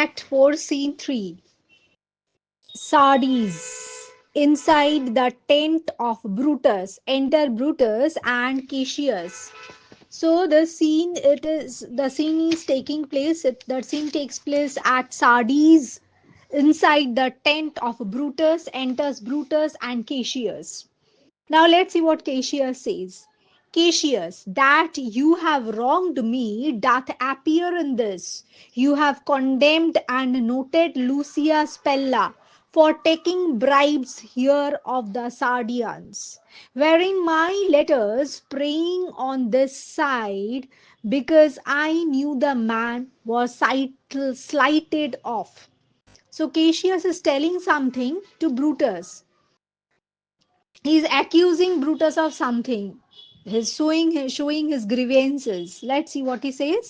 Act 4, Scene 3. Sardes. Inside the tent of Brutus enter Brutus and Cassius. So the scene is taking place. The scene takes place at Sardes. Inside the tent of Brutus enters Brutus and Cassius. Now let's see what Cassius says. Cassius, that you have wronged me doth appear in this. You have condemned and noted Lucia Spella for taking bribes here of the Sardians, wherein my letters praying on this side, because I knew the man was slighted off. So Cassius is telling something to Brutus. He's accusing Brutus of something. He's showing his grievances. Let's see what he says.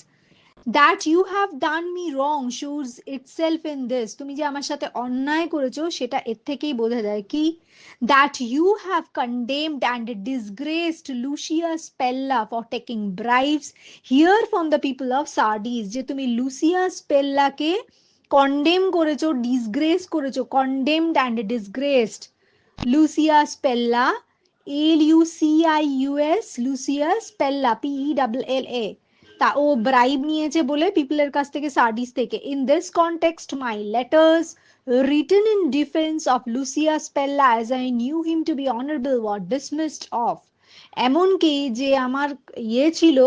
That you have done me wrong shows itself in this. তুমি যে আমার সাথে অন্যায় করেছো সেটা এর থেকেই বোঝা যায় কি? That you have condemned and disgraced Lucius Pella for taking bribes here from the people of Sardis. যে তুমি Lucius Pella কে condemn করেছো, disgrace করেছো, condemned and disgraced. Lucius Pella, Lucius, Lucius Pella, Pella. তা ও ব্রাইব নিয়েছে বলে পিপলের কাছ থেকে সার্ডিস থেকে in this context my letters written in defense of Lucius Pella as I knew him to be honorable were dismissed off. এমনকি যে আমার ছিল,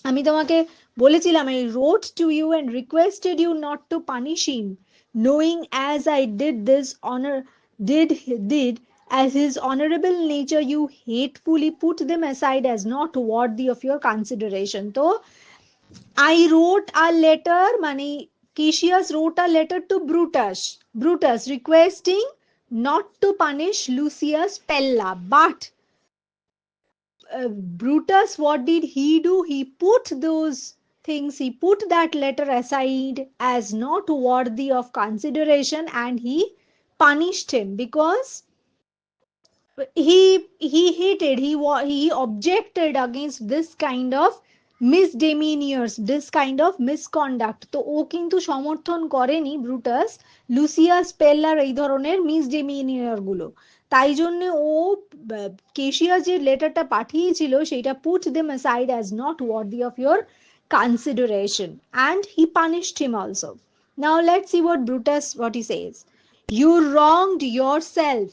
আমি তোমাকে বলেছিলাম, I wrote to you and requested you not to punish him, knowing as I did this honor did as his honorable nature, you hatefully put them aside as not worthy of your consideration. So I wrote a letter, মানে Cassius wrote a letter to Brutus requesting not to punish Lucius Pella, but Brutus, what did he do? He put those things, he put that letter aside as not worthy of consideration, and he punished him because he hated, he objected against this kind of misdemeanors, this kind of misconduct. তো ও কিন্তু সমর্থন করেনি Brutus Lucius পেল্লার এই ধরনের মিসডেমিনিয়র গুলো। তাই জন্য ও কেশিয়াস যে লেটারটা পাঠিয়েছিল সেটা put them aside as not worthy of your consideration, and he punished him also. Now let's see what he says. You wronged yourself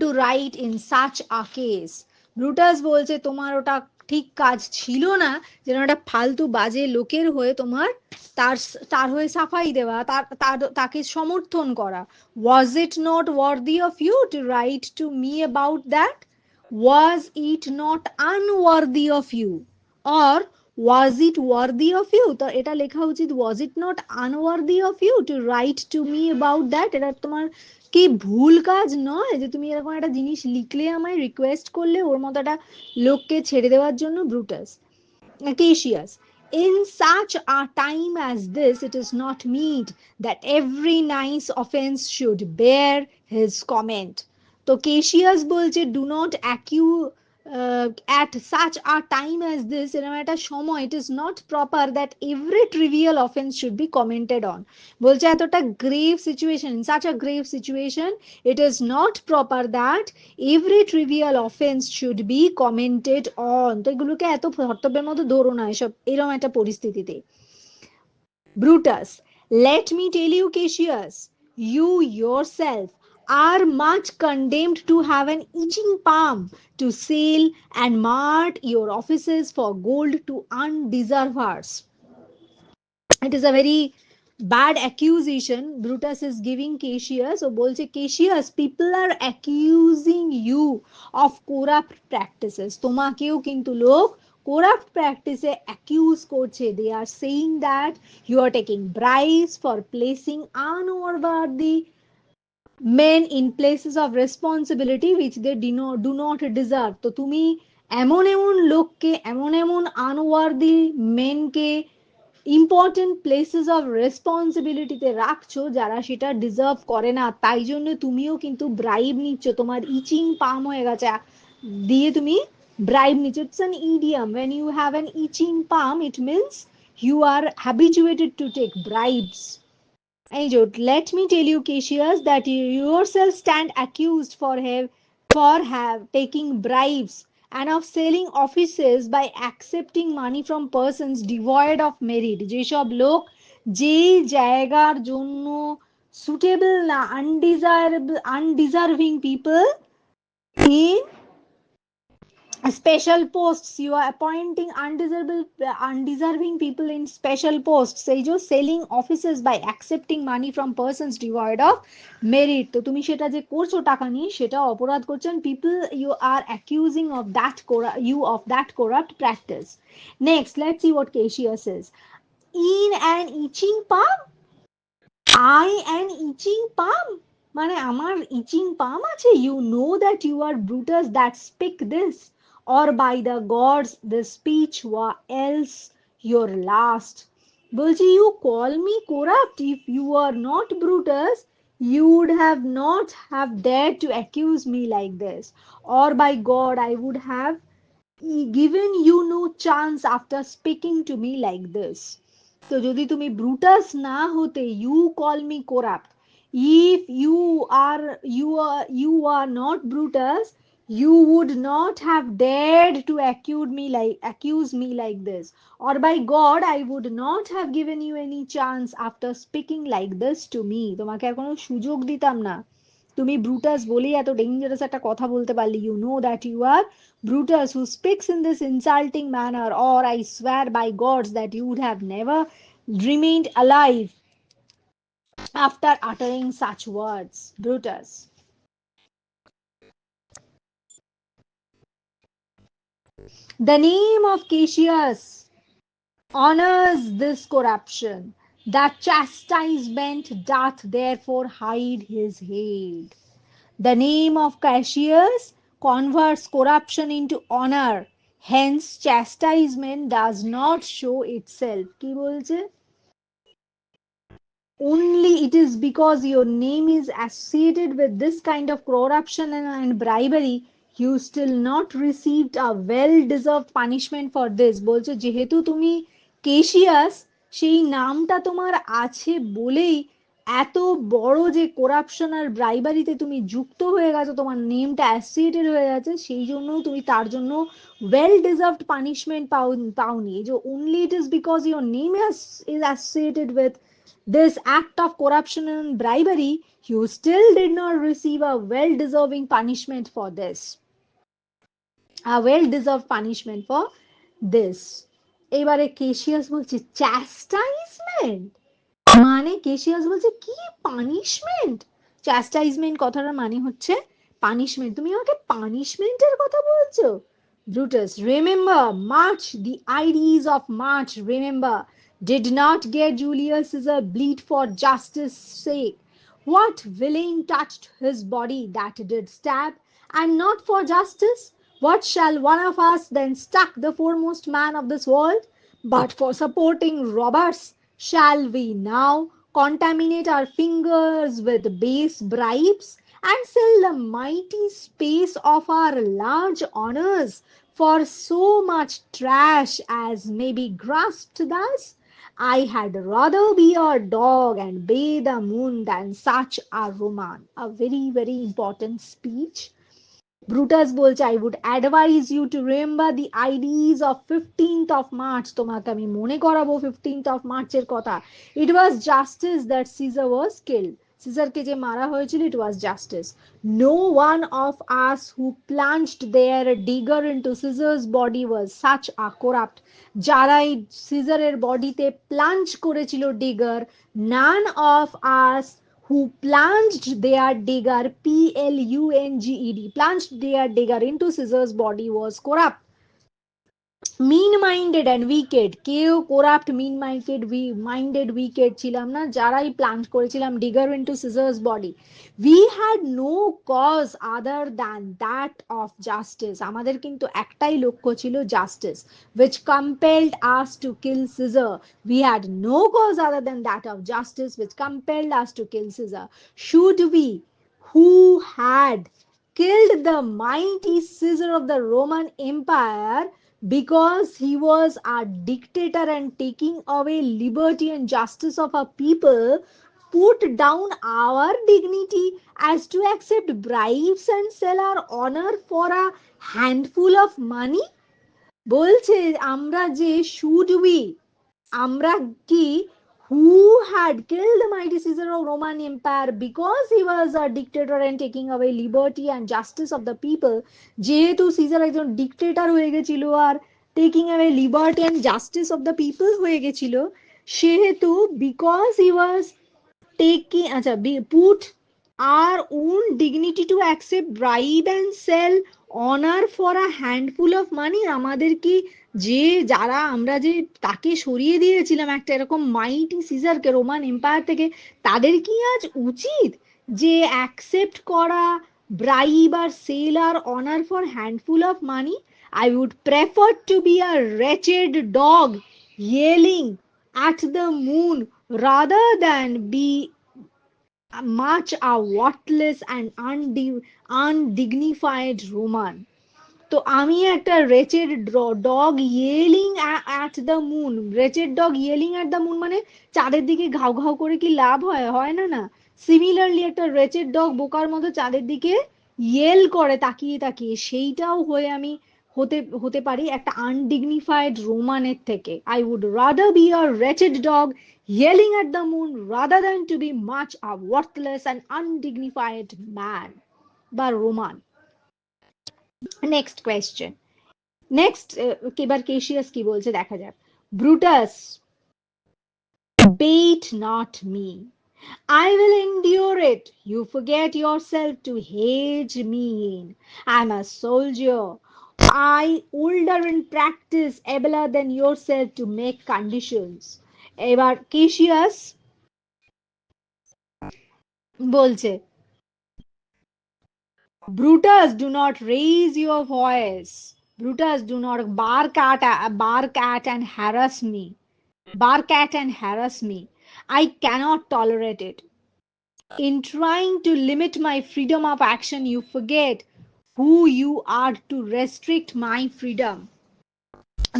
to write in such a case. Brutus বলছে তোমার ওটা ঠিক কাজ ছিল না, যেন একটা ফালতু বাজে লোকের হয়ে তোমার তার হয়ে সাফাই দেওয়া, তাকে সমর্থন করা। Was it not worthy of you to write to me about that? Was it not unworthy of you? Or was it worthy of you? তো এটা লেখা উচিত was it not unworthy of you to write to me about that? এটা তোমার কি ভুল কাজ নয় যে তুমি এরকম একটা জিনিস লিখলে, আমায় রিকোয়েস্ট করলে ওর মতো একটা লোককে ছেড়ে দেওয়ার জন্য? Brutus Cassius, in such a time as this it is not meet that every nice offense should bear his comment. তো Cassius বলছে do not accuse at such a time as this, এরকম একটা সময়, it is not proper that every trivial offense should be commented on. বলছে এতটা grave situation, in such a grave situation it is not proper that every trivial offense should be commented on. তো এগুলোকে এত ধর্তব্যের মতো ধরো না এসব এরকম একটা পরিস্থিতিতে। Brutus, let me tell you Cassius, you yourself are much condemned to have an itching palm to sell and mart your offices for gold to undeservers. It is a very bad accusation Brutus is giving Cassius. ও বলছে Cassius, people are accusing you of corrupt practices. তোমাকেও কিন্তু লোক corrupt practice accuse করছে. They are saying that you are taking bribes for placing unworthy men in places of responsibility which they do not deserve. তো তুমি এমন এমন লোককে, এমন এমন unworthy মেনকে ইম্পর্টেন্ট প্লেসেস অফ রেসপন্সিবিলিটিতে রাখছো যারা সেটা ডিজার্ভ করে না, তাই জন্য তুমিও কিন্তু ব্রাইব নিচ্ছ, তোমার ইচিং পাম হয়ে গেছে দিয়ে তুমি ব্রাইব নিচ্ছ। It's an idiom, when you have an itching palm it means You are habituated to take bribes. Angel, let me tell you, Cassius, that you yourself stand accused for have taking bribes and of selling offices by accepting money from persons devoid of merit. যেসব লোক যে জায়গার জন্য suitable না, undeserving people in special posts. You are appointing undeserving people in special posts. সেই যে selling offices by accepting money from persons devoid of merit. তো তুমি সেটা যে করছো টাকা নিয়ে, সেটা অপরাধ করছেন। People you are accusing of that you of that corrupt practice. Next, let's see what Cassius says. In an itching palm, I an itching palm, মানে আমার itching palm আছে? You know that you are Brutus that speak this, or by the gods the speech were else your last. বলছি, you call me corrupt. If you are not Brutus, you would have not have dared to accuse me like this, or by God I would have given you no chance after speaking to me like this. তো যদি তুমি Brutus না হতে, you call me corrupt. If you are not Brutus, you would not have dared to accuse me like this, or by God I would not have given you any chance after speaking like this to me. তোমাকে আর কোনো সুযোগ দিতাম না, তুমি Brutus বলেই এত dangerous একটা কথা বলতে পারলে। You know that you are Brutus who speaks in this insulting manner, or I swear by gods that you would have never remained alive after uttering such words. Brutus. The name of Cassius honors this corruption. That chastisement doth therefore hide his head. The name of Cassius converts corruption into honor. Hence, chastisement does not show itself. কি বলছে? Only it is because your name is associated with this kind of corruption and bribery, you still not received a well-deserved punishment for this. বলছে যেহেতু তুমি কেশিয়াস, সেই নামটা তোমার আছে বলেই এত বড় যে করাপশন আর ব্রাইবারিতে তুমি যুক্ত হয়ে গেছো, তোমার নেমটা অ্যাসোসিয়েটেড হয়ে গেছে, সেই জন্য তুমি তার জন্য ওয়েল ডিজার্ভড পানিশমেন্ট পাওনি। যে only it is because your name is associated with this act of corruption and bribery, you still did not receive a well deserving punishment for this. A well deserved punishment for this. এবারে কেশিয়াস বলছে চ্যাস্টাইজমেন্ট, মানে Cassius বলছে কি punishment? চ্যাস্টাইজমেন্ট কথাটার মানে হচ্ছে punishment. তুমি আমাকে পানিশমেন্টের কথা বলছো? Brutus, remember March, the IDs of March, remember, did not get Julius Caesar bleed for justice sake. What villain touched his body that did stab, and not for justice? What shall one of us then stuck the foremost man of this world? But for supporting robbers, shall we now contaminate our fingers with base bribes and sell the mighty space of our large honors for so much trash as may be grasped thus? I had rather be a dog and bathe the moon than such a Roman. A very, very important speech. Brutus বলছে, I would advise you to remember the IDs of 15th of March. তোমাকে আমি মনে করাবো 15th of March এর কথা। It was justice that Caesar was killed. সিজারকে যে মারা হয়েছিল, it was justice. No one of us who plunged their dagger into Caesar's body was such a corrupt. যারা এই সিজারের বডিতে প্লাঞ্জ করেছিল digger, none of us who plunged their dagger, plunged, plunged their dagger into Caesar's body was corrupt, mean minded and wicked. কেউ corrupt, mean minded wicked ছিলাম না, যারাই plant করেছিলাম digger into Caesar's body. We had no cause other than that of justice. আমাদের কিন্তু একটাই লক্ষ্য ছিল justice, which compelled us to kill Caesar. We had no cause other than that of justice which compelled us to kill Caesar. Should we, who had killed the mighty Caesar of the Roman Empire, because he was a dictator and taking away liberty and justice of our people, put down our dignity as to accept bribes and sell our honor for a handful of money? বলছে আমরা যে should we আমরা কি who had killed the mighty Caesar of Roman Empire because he was a dictator and taking away liberty and justice of the people, যেহেতু caesar একজন dictator হয়ে গেছিল are taking away liberty and justice of the people হয়ে গেছিল, সেহেতু because he was taking acha put our own dignity to accept bribe and sell honor for a handful of money, আমাদের কি যে যারা আমরা যে তাকে সরিয়ে দিয়েছিলাম একটা এরকম মাইটি সিজারকে রোমান এম্পায়ার থেকে, তাদের কি আজ উচিত যে অ্যাকসেপ্ট করা ব্রাইব আর sell our honour for handful of money? I would prefer to be a wretched dog yelling at the moon rather than be much a worthless and undignified Roman. তো আমি একটা wretched dog yelling at the moon, wretched dog yelling at the moon মানে চাঁদের দিকে ঘাউ ঘাউ করে কি লাভ হয়? হয় না না। সিমিলারলি একটা wretched dog বোকার মতো চাঁদের দিকে ইয়েল করে তাকিয়ে তাকিয়ে, সেইটাও হয়ে আমি হতে হতে পারি একটা আনডিগনিফাইড রোমানের থেকে। I would rather be a wretched dog yelling at the moon rather than to be much a worthless and undignified man বা রোমান। নেক্সট কোয়েশ্চেন, নেক্সট এবার কেশিয়াস কি বলছে দেখা যাক। Brutus, bait not me, I will endure it, you forget yourself to hedge me in, I'm a soldier, I older in practice, abler than yourself to make conditions। এবার Cassius বলছে Brutus, do not raise your voice. Brutus, do not bark at and harass me. Bark at and harass me. I cannot tolerate it. In trying to limit my freedom of action, you forget who you are to restrict my freedom.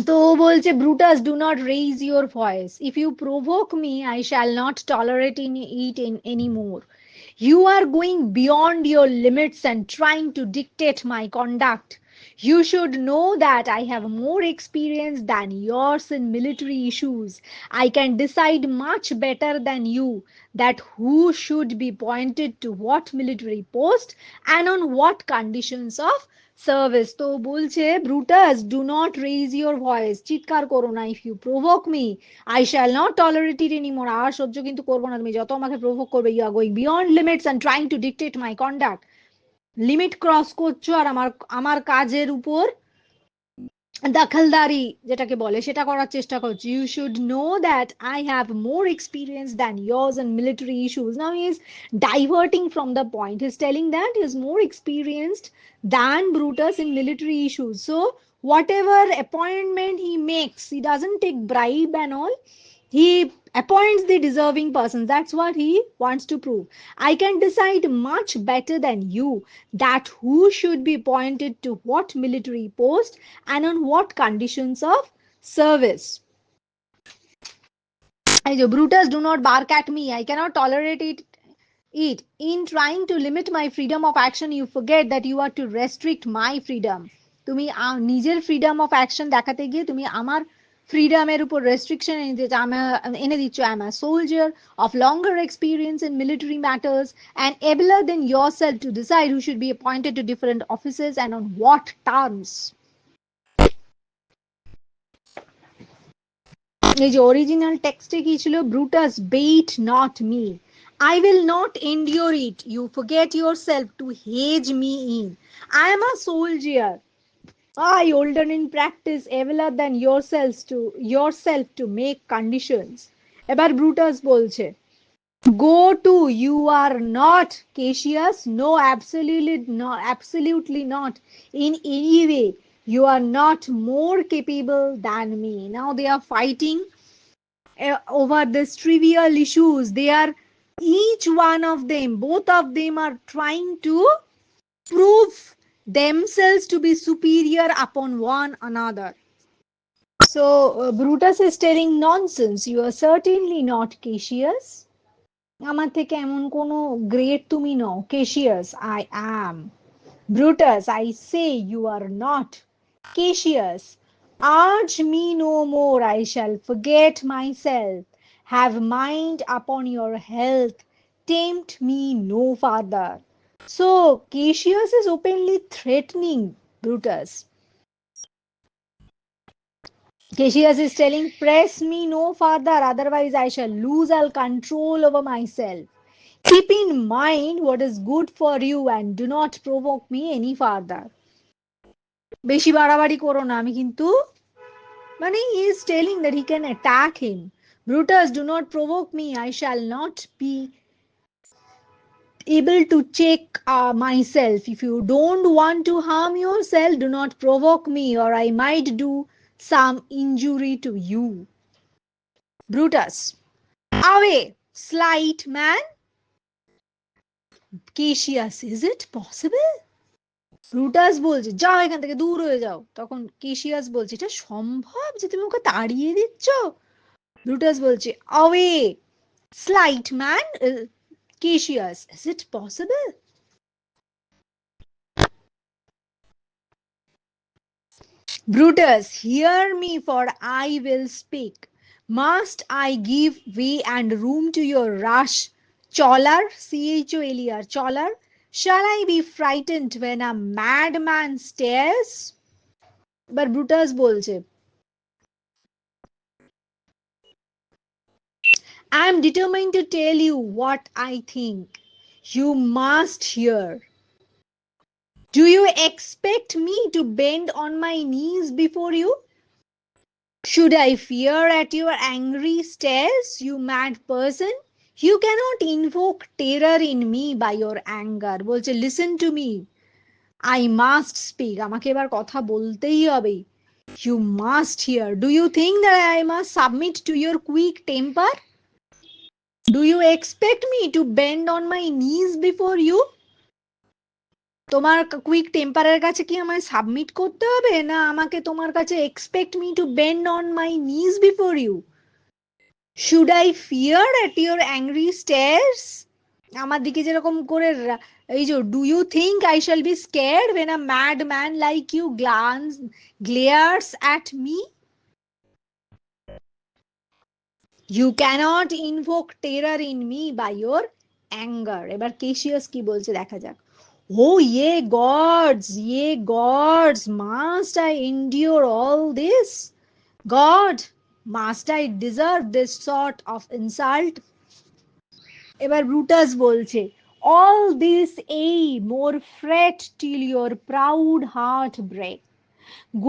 তো ও বলছে Brutus, do not raise your voice, if you provoke me I shall not tolerate it in anymore. You are going beyond your limits and trying to dictate my conduct. You should know that I have more experience than yours in military issues. I can decide much better than you that who should be appointed to what military post and on what conditions of service. তো বলছে Brutus, do not raise your voice, চিৎকার করো না, if you provoke me I shall not tolerate it anymore, আর সহ্য কিন্তু করবো না, তুমি যত আমাকে প্রভোক করবে, you are going beyond limits and trying to dictate my conduct, limit cross করছো আর আমার আমার কাজের উপর দখলদারি যেটাকে বলে সেটা করার চেষ্টা করছি। You should know that I have more experience than yours in military issues. Now he is diverting from the point. He is telling that he is more experienced than Brutus in military issues. So whatever appointment he makes, he doesn't take bribe and all. He appoints the deserving persons. That's what he wants to prove. I can decide much better than you that who should be appointed to what military post and on what conditions of service. Brutus, do not bark at me. I cannot tolerate it. In trying to limit my freedom of action, you forget that you are to restrict my freedom. তুমি নিজের freedom of action দেখাতে গিয়ে তুমি আমার ফ্রিডমের উপর restriction এনে দিচ্ছ। I am a soldier of longer experience in military matters and abler than yourself to decide who should be appointed to different offices and on what terms. এই যে original টেক্সটে কি ছিল? Brutus, bait not me, I will not endure it, you forget yourself to hedge me in, I am a soldier, I older in practice, abler than yourself to make conditions। এবার Brutus বলছে go to, you are not Cassius, no, absolutely not, in any way, you are not more capable than me। Now they are fighting over this trivial issues. They are each one of them, both of them are trying to prove themselves to be superior upon one another. So Brutus is telling nonsense. You are certainly not Cassius. আমার থেকে এমন কোনো great তুমি নও। Cassius, I am. Brutus, I say you are not. Cassius, urge me no more, I shall forget myself. Have mind upon your health. Tempt me no farther. So Cassius is openly threatening Brutus. Cassius is telling, press me no farther, otherwise I shall lose all control over myself. Keep in mind what is good for you and do not provoke me any farther. বেশি বাড়াবাড়ি করো না, আমি কিন্তু মানে he is telling that he can attack him. Brutus, do not provoke me, I shall not be able to check myself. If you don't want to harm yourself, do not provoke me, or I might do some injury to you. Brutus, away, slight man. Cassius, is it possible? Brutus বলছে যাও এখান থেকে দূর হয়ে যাও। তখন Cassius বলছে এটা সম্ভব যে তুমি ওকে তাড়িয়ে দিচ্ছ? ব্রুটাস বলছে away, slight man. Cassius, is it possible? Brutus, hear me, for I will speak. Must I give way and room to your rush, choler, choler, choler? Shall I be frightened when a madman stares? But Brutus বলছে I am determined to tell you what I think. You must hear. Do you expect me to bend on my knees before you? Should I fear at your angry stares, you mad person? You cannot invoke terror in me by your anger. বলছে listen to me. I must speak. আমাকে এবার কথা বলতেই হবে. You must hear. Do you think that I must submit to your quick temper? Do you expect me to bend on my knees before you? তোমার quick টেম্পারের কাছে কি আমায় submit করতে হবে, না আমাকে তোমার কাছে expect me to bend on my knees before you? Should I fear at your angry stares? আমার দিকে যেরকম করে এই যে do you think I shall be scared when a mad man like you glares at me? You cannot invoke terror in me by your anger. এবার কেশিয়াস কি বলছে দেখা যাক। Oh, ye gods, must I endure all this? God, must I deserve this sort of insult? এবার Brutus বলছে all this এই more fret till your proud heart break.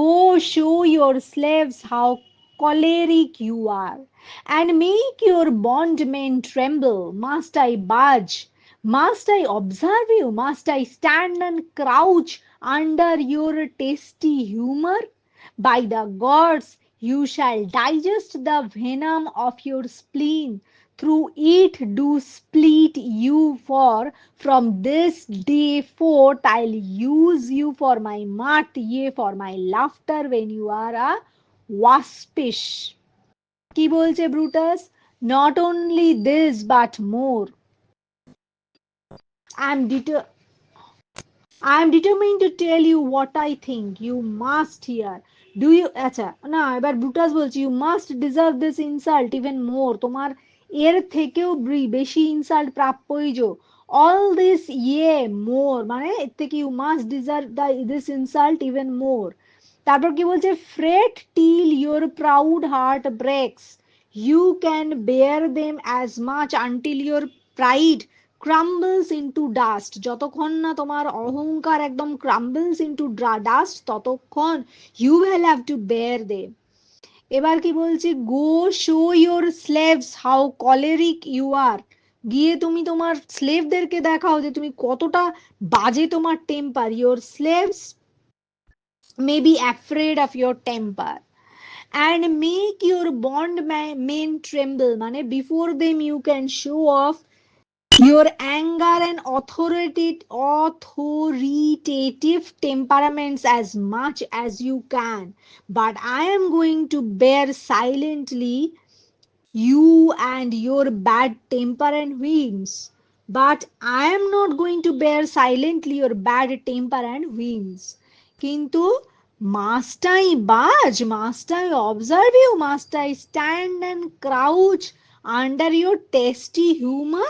Go show your slaves how choleric you are, and make your bondmen tremble. Must I budge? Must I observe you? Must I stand and crouch under your tasty humor? By the gods, you shall digest the venom of your spleen. Through it do split you, for from this day forth I'll use you for my mirth, yea, for my laughter when you are a waspish. কি বলছে Brutus? Not only this but more. I am determined to tell you what I think. You must hear. Do you আচ্ছা না এবার Brutus বলছে you must deserve this insult even more. তোমার এর থেকেও বেশি ইনসাল্ট প্রাপ্যই যো। all this more মানে এর থেকে you must deserve this insult even more. তারপর কি বলছে fret till your proud heart breaks. You can bear them as much until your pride crumbles into dust. যতক্ষণ না তোমার অহংকার একদম crumbles into dust ততক্ষণ you will have to bear them. এবার কি বলছে go show your slaves how choleric you are. গিয়ে তুমি তোমার স্লেভদেরকে দেখাও যে তুমি কতটা বাজে তোমার temper. your slaves may be afraid of your temper. And make your bond men tremble. মানে before them you can show off your anger and authoritative temperaments as much as you can, but I am going to bear silently you and your bad temper and whims. But I am not going to bear silently your bad temper and whims. কিন্তু must I budge? Must I observe you? Must I stand and crouch under your tasty humor?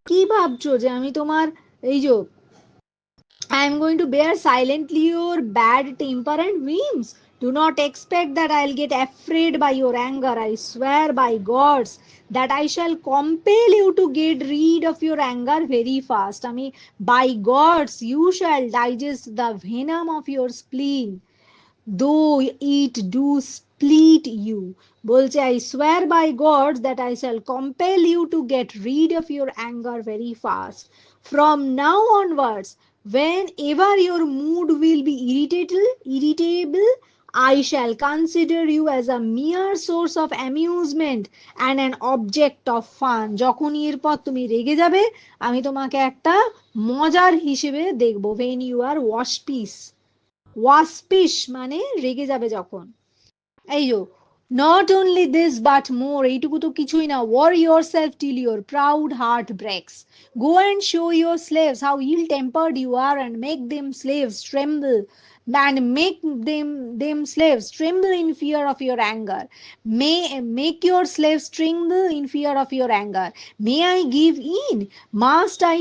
কি ভাবছো যে আমি তোমার এই যে I am going to bear silently your bad temper and whims. Do not expect that I'll get afraid by your anger. I swear by gods that I shall compel you to get rid of your anger very fast. I mean, by gods, you shall digest the venom of your spleen though it do split you. Bolche, I swear by God that I shall compel you to get rid of your anger very fast. From now onwards, whenever your mood will be irritable, I shall consider you as a mere source of amusement and an object of fun. যখনই এরপর তুমি রেগে যাবে আমি তোমাকে একটা মজার হিসেবে দেখব when you are waspish ওয়াসপিশ মানে রেগে যাবে যখন এই যো not only this but more এইটুকু তো কিছুই না war yourself till your proud heart breaks go and show your slaves how ill tempered you are and make them slaves tremble and make them slaves tremble in fear of your anger may make your slaves tremble in fear of your anger may I give in must I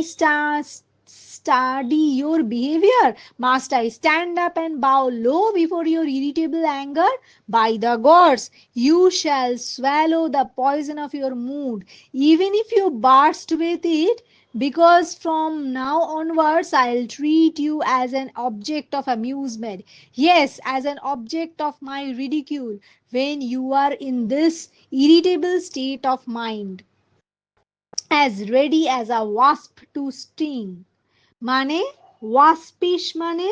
study your behavior? Must I stand up and bow low before your irritable anger? By the gods, you shall swallow the poison of your mood, even if you burst with it, because from now onwards I'll treat you as an object of amusement. Yes, as an object of my ridicule when you are in this irritable state of mind, as ready as a wasp to sting. মানে ওয়াস্পিশ মানে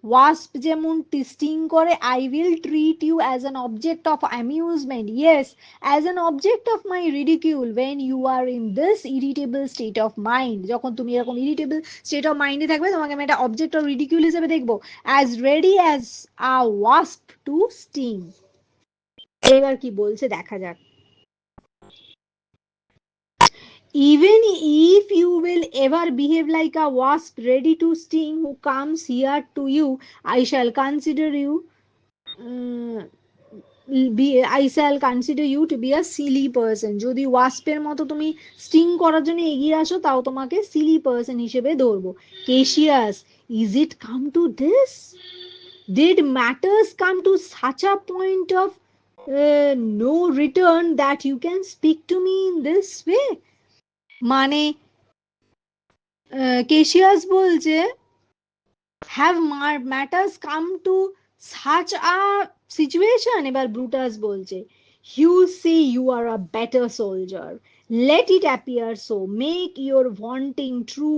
wasp যেমন টিস্টিং করে I will treat you as an object of amusement yes as an object of my ridicule when you are in this irritable state of mind যখন তুমি এরকম irritable state of মাইন্ডে থাকবে তোমাকে আমি একটা অবজেক্ট অফ রিডিকিউল হিসেবে দেখবো as ready as a wasp to sting এবার কি বলছে দেখা যাক even if you will ever behave like a wasp ready to sting who comes here to you, I shall consider you. I shall consider you to be a silly person. যদি ওয়াস্পের মতো তুমি sting করার জন্য এগিয়ে আসো তাও তোমাকে Seely person হিসেবে ধরবো কেশিয়াস is it come to this? Did matters come to such a point of no return that you can speak to me in this way? মানে কেশিয়াস বলছে have matters come to such a situation এবার Brutus বলছে you say you are a better soldier let it appear so make your vaunting true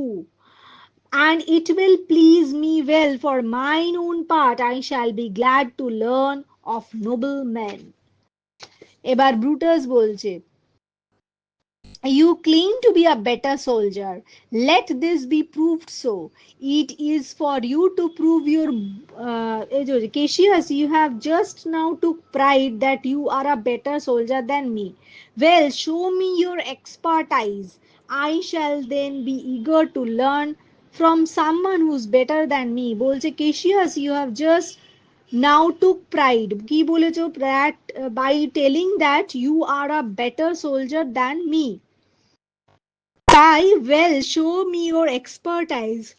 and it will please me well for mine own part I shall be glad to learn of noble men এবার Brutus বলছে you claim to be a better soldier. Let this be proved so. It is for you to prove your. Cassius, you have just now took pride that you are a better soldier than me. Well, show me your expertise. I shall then be eager to learn from someone who's better than me. বলছে Cassius, you have just now took pride কি বলেছো by telling that you are a better soldier than me I well show me your expertise.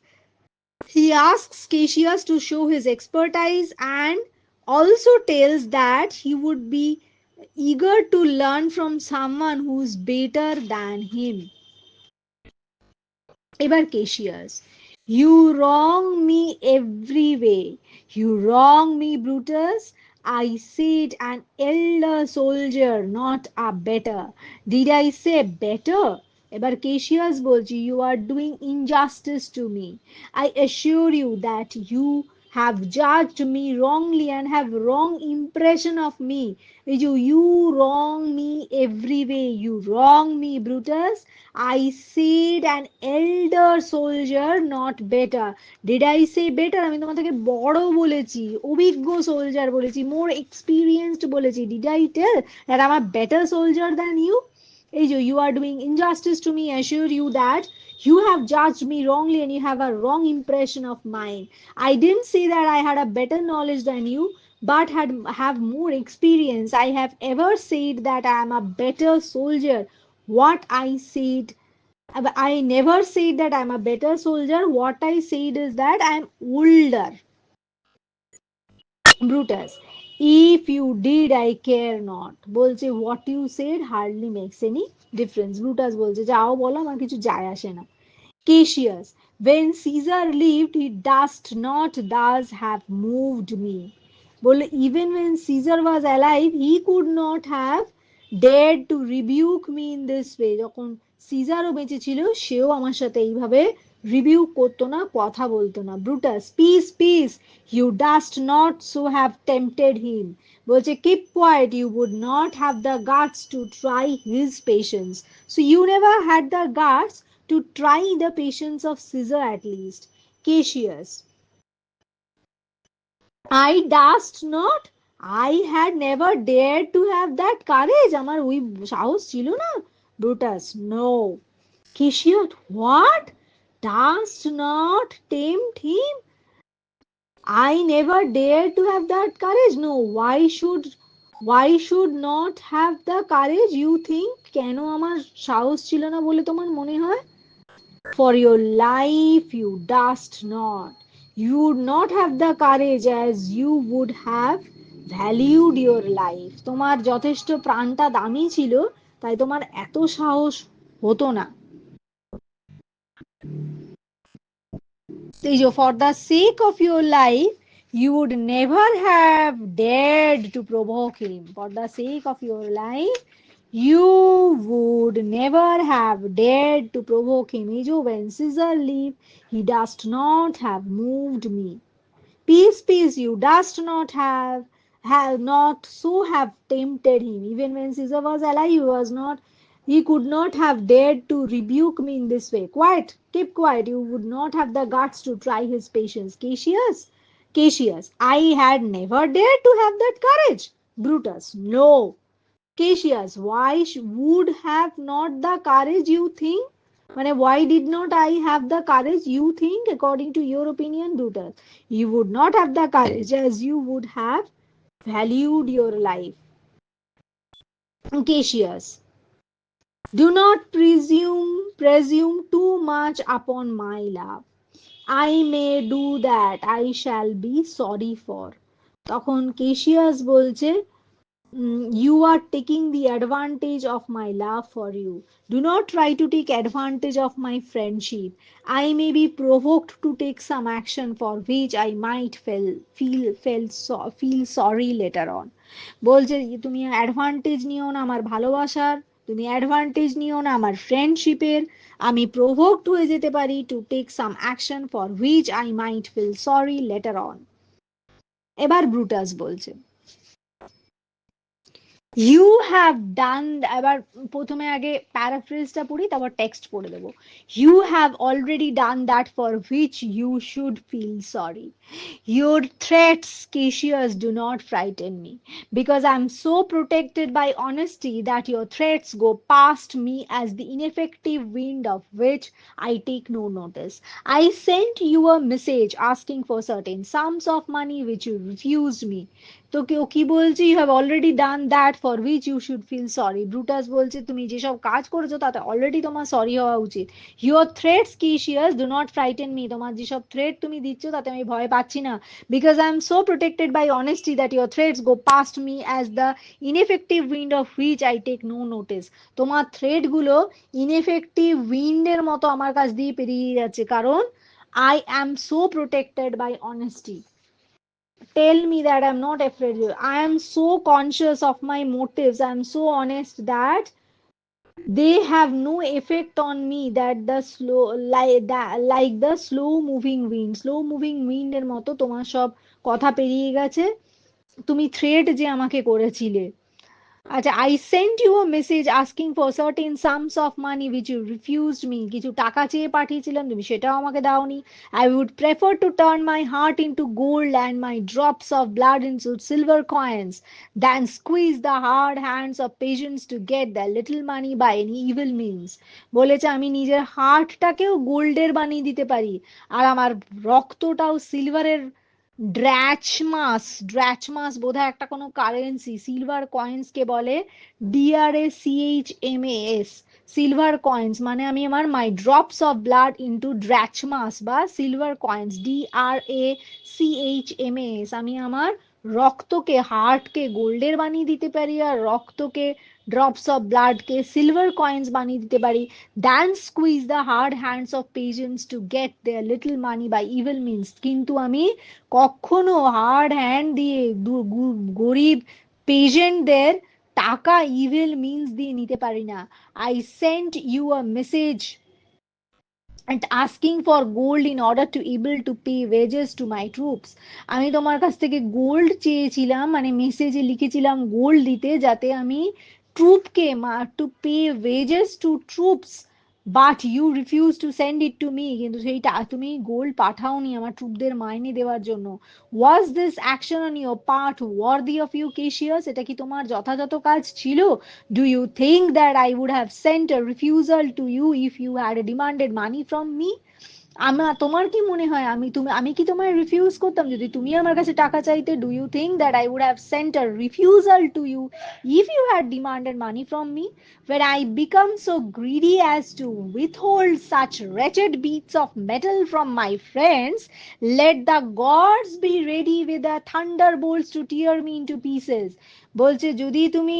He asks Cassius to show his expertise and also tells that he would be eager to learn from someone who's better than him. এবার Cassius, you wrong me every way. You wrong me, Brutus. I said an elder soldier, not a better. Did I say better? এবার Cassius বলছি you are doing injustice to me. I assure you that you have judged me wrongly and have wrong impression of me. You wrong me every way. You wrong me, Brutus. I said an elder soldier, not better. Did I say better? আমি তোমার থেকে বড় বলেছি, অভিজ্ঞ soldier বলেছি, more experienced বলেছি. Did I tell that I'm a better soldier than you? You are doing injustice to me. I assure you that you have judged me wrongly and you have a wrong impression of mine. I didn't say that I had a better knowledge than you, but have more experience. I have ever said that I am a better soldier. What I said, I never said that I'm a better soldier. What I said is that I'm older. Brutus, if you did, I care not. বলছে what you said hardly makes any difference. Brutus বলছে যাও বলো, আমার কিছু যায় আসে না. Cassius, when Caesar lived, he does not thus have moved me. বললো even when Caesar was alive, he could not have dared to rebuke me in this way. যখন সিজারও বেঁচে ছিল, সেও আমার সাথে এইভাবে রিবিউক করতো না, কথা বলতো না. Brutus, piece piece, you dost not so have tempted him. বলছে keep quiet, you would not have the guts to try his patience. So you never had the guts to try the patience of Caesar at least. Cassius, I durst not. I had never dared to have that courage. আমার ওই সাহস ছিল না. Brutus, no. Cassius, what? Durst not tempt him? I never dared to have that courage. No, why should not have the courage? You think কেন আমার সাহস ছিল না বলে তোমার মনে হয়? For your life you durst not. You would not have the courage as you would have valued your life. তোমার যথেষ্ট প্রাণটা দামি ছিল, তাই তোমার এত সাহস হতো না. For the sake of your life, you would never have dared to provoke him. For the sake of your life, you would never have dared to provoke him. When Caesar lived, he does not have moved me. Peace, peace, you dost not have not so have tempted him. Even when Caesar was alive, he could not have dared to rebuke me in this way. Quiet, keep quiet, you would not have the guts to try his patience. Cassius, I had never dared to have that courage. Brutus, no. Cassius, why would have not the courage you think? Why did not I have the courage you think, according to your opinion, Brutus? You would not have the courage as you would have valued your life. Cassius, do not presume too much upon my love. I may do that, I shall be sorry for. তখন Cassius বলছে you are taking the advantage of my love for you. Do not try to take advantage of my friendship. I may be provoked to take some action for which I might feel sorry later on. বলছে তুমি advantage নিও না আমার ভালোবাসার, তুমি advantage নিও না আমার ফ্রেন্ডশিপের. আমি প্রভোকড হয়ে যেতে পারি to take some action for which I might feel sorry later on. এবার ব্রুটাস বলছে ইউ হ্যাভ ডান, এবার প্রথমে আগে প্যারাফ্রেজটা পড়ি, তারপর টেক্সট পড়ে দেবো. You have already done that for which you should feel sorry. Your threats, Cassius, do not frighten me, because I am so protected by honesty that your threats go past me as the ineffective wind of which I take no notice. I sent you a message asking for certain sums of money which you refused me. তো কেউ কি বলছে you have already done that for which you should feel sorry. Brutus বলছে তুমি যেসব কাজ করেছো তাতে অলরেডি তোমার সরি হওয়া উচিত. Your threats Cassius do not frighten me, তোমার যেসব থ্রেট তুমি দিচ্ছ তাতে আমি ভয় পাচ্ছি না. Because I am so protected by honesty that your threats go past me as the ineffective wind of which I take no notice. তোমার থ্রেটগুলো ইনএফেক্টিভ উইন্ডের মতো আমার কাছ দিয়ে পেরিয়ে যাচ্ছে, কারণ I am so protected by honesty. Tell me that I'm not afraid. I am so conscious of my motives. I'm so honest that They have no effect on me that the slow like the slow moving wind. Slow moving wind এর মতো তোমার সব কথা পেরিয়ে গেছে, তুমি threat যে আমাকে করেছিলে। আচ্ছা, I sent you a message asking for certain sums of money which you refused me. কিছু টাকা চেয়ে পাঠিয়েছিলাম, তুমি সেটাও আমাকে দাওনি। I would prefer to turn my heart into gold and my drops of blood into silver coins than squeeze the hard hands of patients to get their little money by any evil means. বলেছে আমি নিজের হার্টটাকেও গোল্ডের বানিয়ে দিতে পারি, আর আমার রক্তটাও সিলভারের ড্র্যাচমাস, ড্র্যাচমাস বোধহয় একটা কোনো কারেন্সি, সিলভার কয়েন্স কে বলে DRACHMAS, সিলভার কয়েন্স, মানে আমি আমার মাই ড্রপস অফ ব্লাড ইনটু ড্র্যাচমাস বা সিলভার কয়েন্স, DRACHMAS, আমি আমার রক্তকে, হার্টকে গোল্ডের বানিয়ে দিতে পারি, আর রক্তকে, ড্রপস অফ ব্লাডকে সিলভার কয়েন্স বানিয়ে দিতে পারি, than squeeze the hard hands of patients to get their little money by evil means. কিন্তু আমি কখনো হার্ড হ্যান্ড দিয়ে গরিব পেশেন্টদের টাকা ইভিল মিনস দিয়ে নিতে পারি না। I sent you a message and asking for gold in order to able to pay wages to my troops. আমি তোমার কাছ থেকে গোল্ড চেয়েছিলাম, মানে মেসেজে লিখেছিলাম গোল্ড দিতে, যাতে আমি ট্রুপকে, to pay wages to troops, but you refuse to send it to me, কিন্তু সেইটা তুমি গোল্ড পাঠাওনি আমার ট্রুপদের মাইনে দেওয়ার জন্য। Was this action on your part worthy of you Cassius? এটা কি তোমার যথাযথ কাজ ছিল? Do you think that I would have sent a refusal to you if you had demanded money from me? তোমার কি মনে হয় আমি কি তোমায় রিফিউজ করতাম যদি তুমি আমার কাছে টাকা চাইতে? Do you think that I would have sent a refusal to you if you had demanded money from me? When I become so greedy as to withhold such wretched bits of metal from my friends, let the gods be ready with their thunderbolts to tear me into pieces. বলছে যদি তুমি,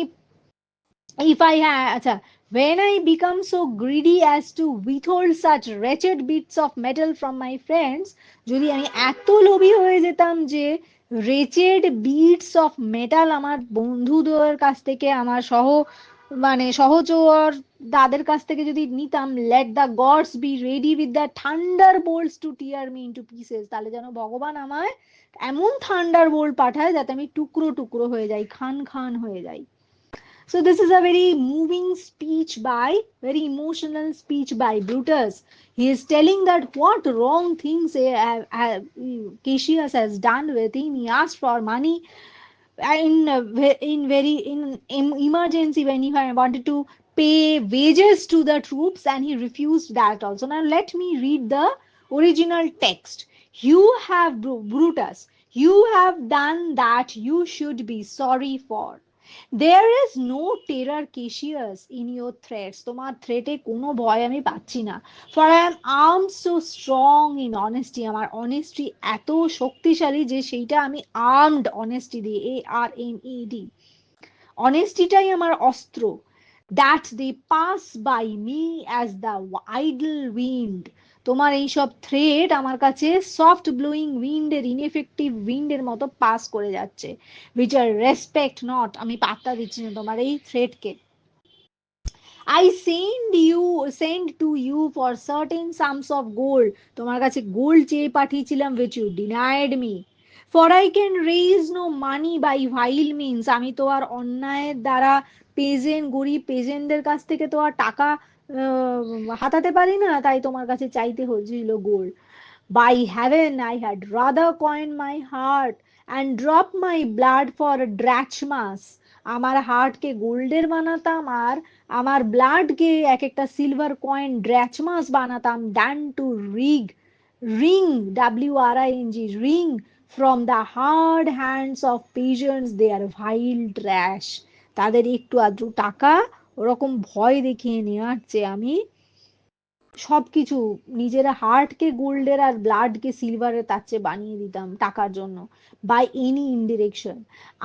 if I had, acha, when I become so greedy as to withhold such wretched bits of metal from my friends, যদি আমি এত লোভী হয়ে যেতাম যে wretched bits of metal আমার বন্ধুদের কাছ থেকে, আমার মানে সহচর তাদের কাছ থেকে যদি নিতাম, let the gods be ready with the thunderbolts to tear me into pieces, তাহলে যেন ভগবান আমায় এমন থান্ডারবোল্ট পাঠায় যাতে আমি টুকরো টুকরো হয়ে যাই, খান খান হয়ে যাই। So this is a very moving speech by, very emotional speech by Brutus. He is telling that what wrong things Cassius has done with him. He asked for money in emergency when he wanted to pay wages to the troops, and he refused that also. Now let me read the original text. You have, Brutus, you have done that you should be sorry for. There is no terror, Cassius, in your threats. তোমার থ্রেটে কোনো ভয় আমি পাচ্ছি না। For I am armed so strong in honesty. আমার honesty এত শক্তিশালী যে সেইটা আমি আর্মড অনেস্টি দিয়ে, ARMED, অনেস্টিটাই আমার অস্ত্র। That they pass by me as the idle wind. তোমার এইসব থ্রেট আমার কাছে সফট ব্লোয়িং উইন্ডের, ইনএফেক্টিভ উইন্ডের মতো পাস করে যাচ্ছে, which I respect not. আমি পাত্তা দিচ্ছি না তোমার এই থ্রেটকে। I send to you for certain sums of gold. তোমার কাছে গোল্ড চেয়ে পাঠিয়েছিলাম, which you denied me. For I can raise no money by vile means. আমি তো আর অন্যায়ের দ্বারা গরিব পেজেন্টদের কাছ থেকে তো আর টাকা হাতাতে পারি না, তাই তোমার কাছে চাইতে হয়েছিল gold. By heaven, I had rather coin my heart and drop my blood for drachmas. আমার হার্টকে গোল্ডের বানাতাম আর আমার ব্লাডকে এক একটা সিলভার কয়েন ড্র্যাচমাস বানাতাম, than to ring from the hard hands of patients their vile trash. তাদের একটু আধটু টাকা ওরকম ভয় দেখিয়ে নেওয়ার চেয়ে আমি সবকিছু, নিজের হার্টকে গোল্ডের আর ব্লাডকে সিলভারের তার চেয়ে বানিয়ে দিতাম টাকার জন্য। By any indirection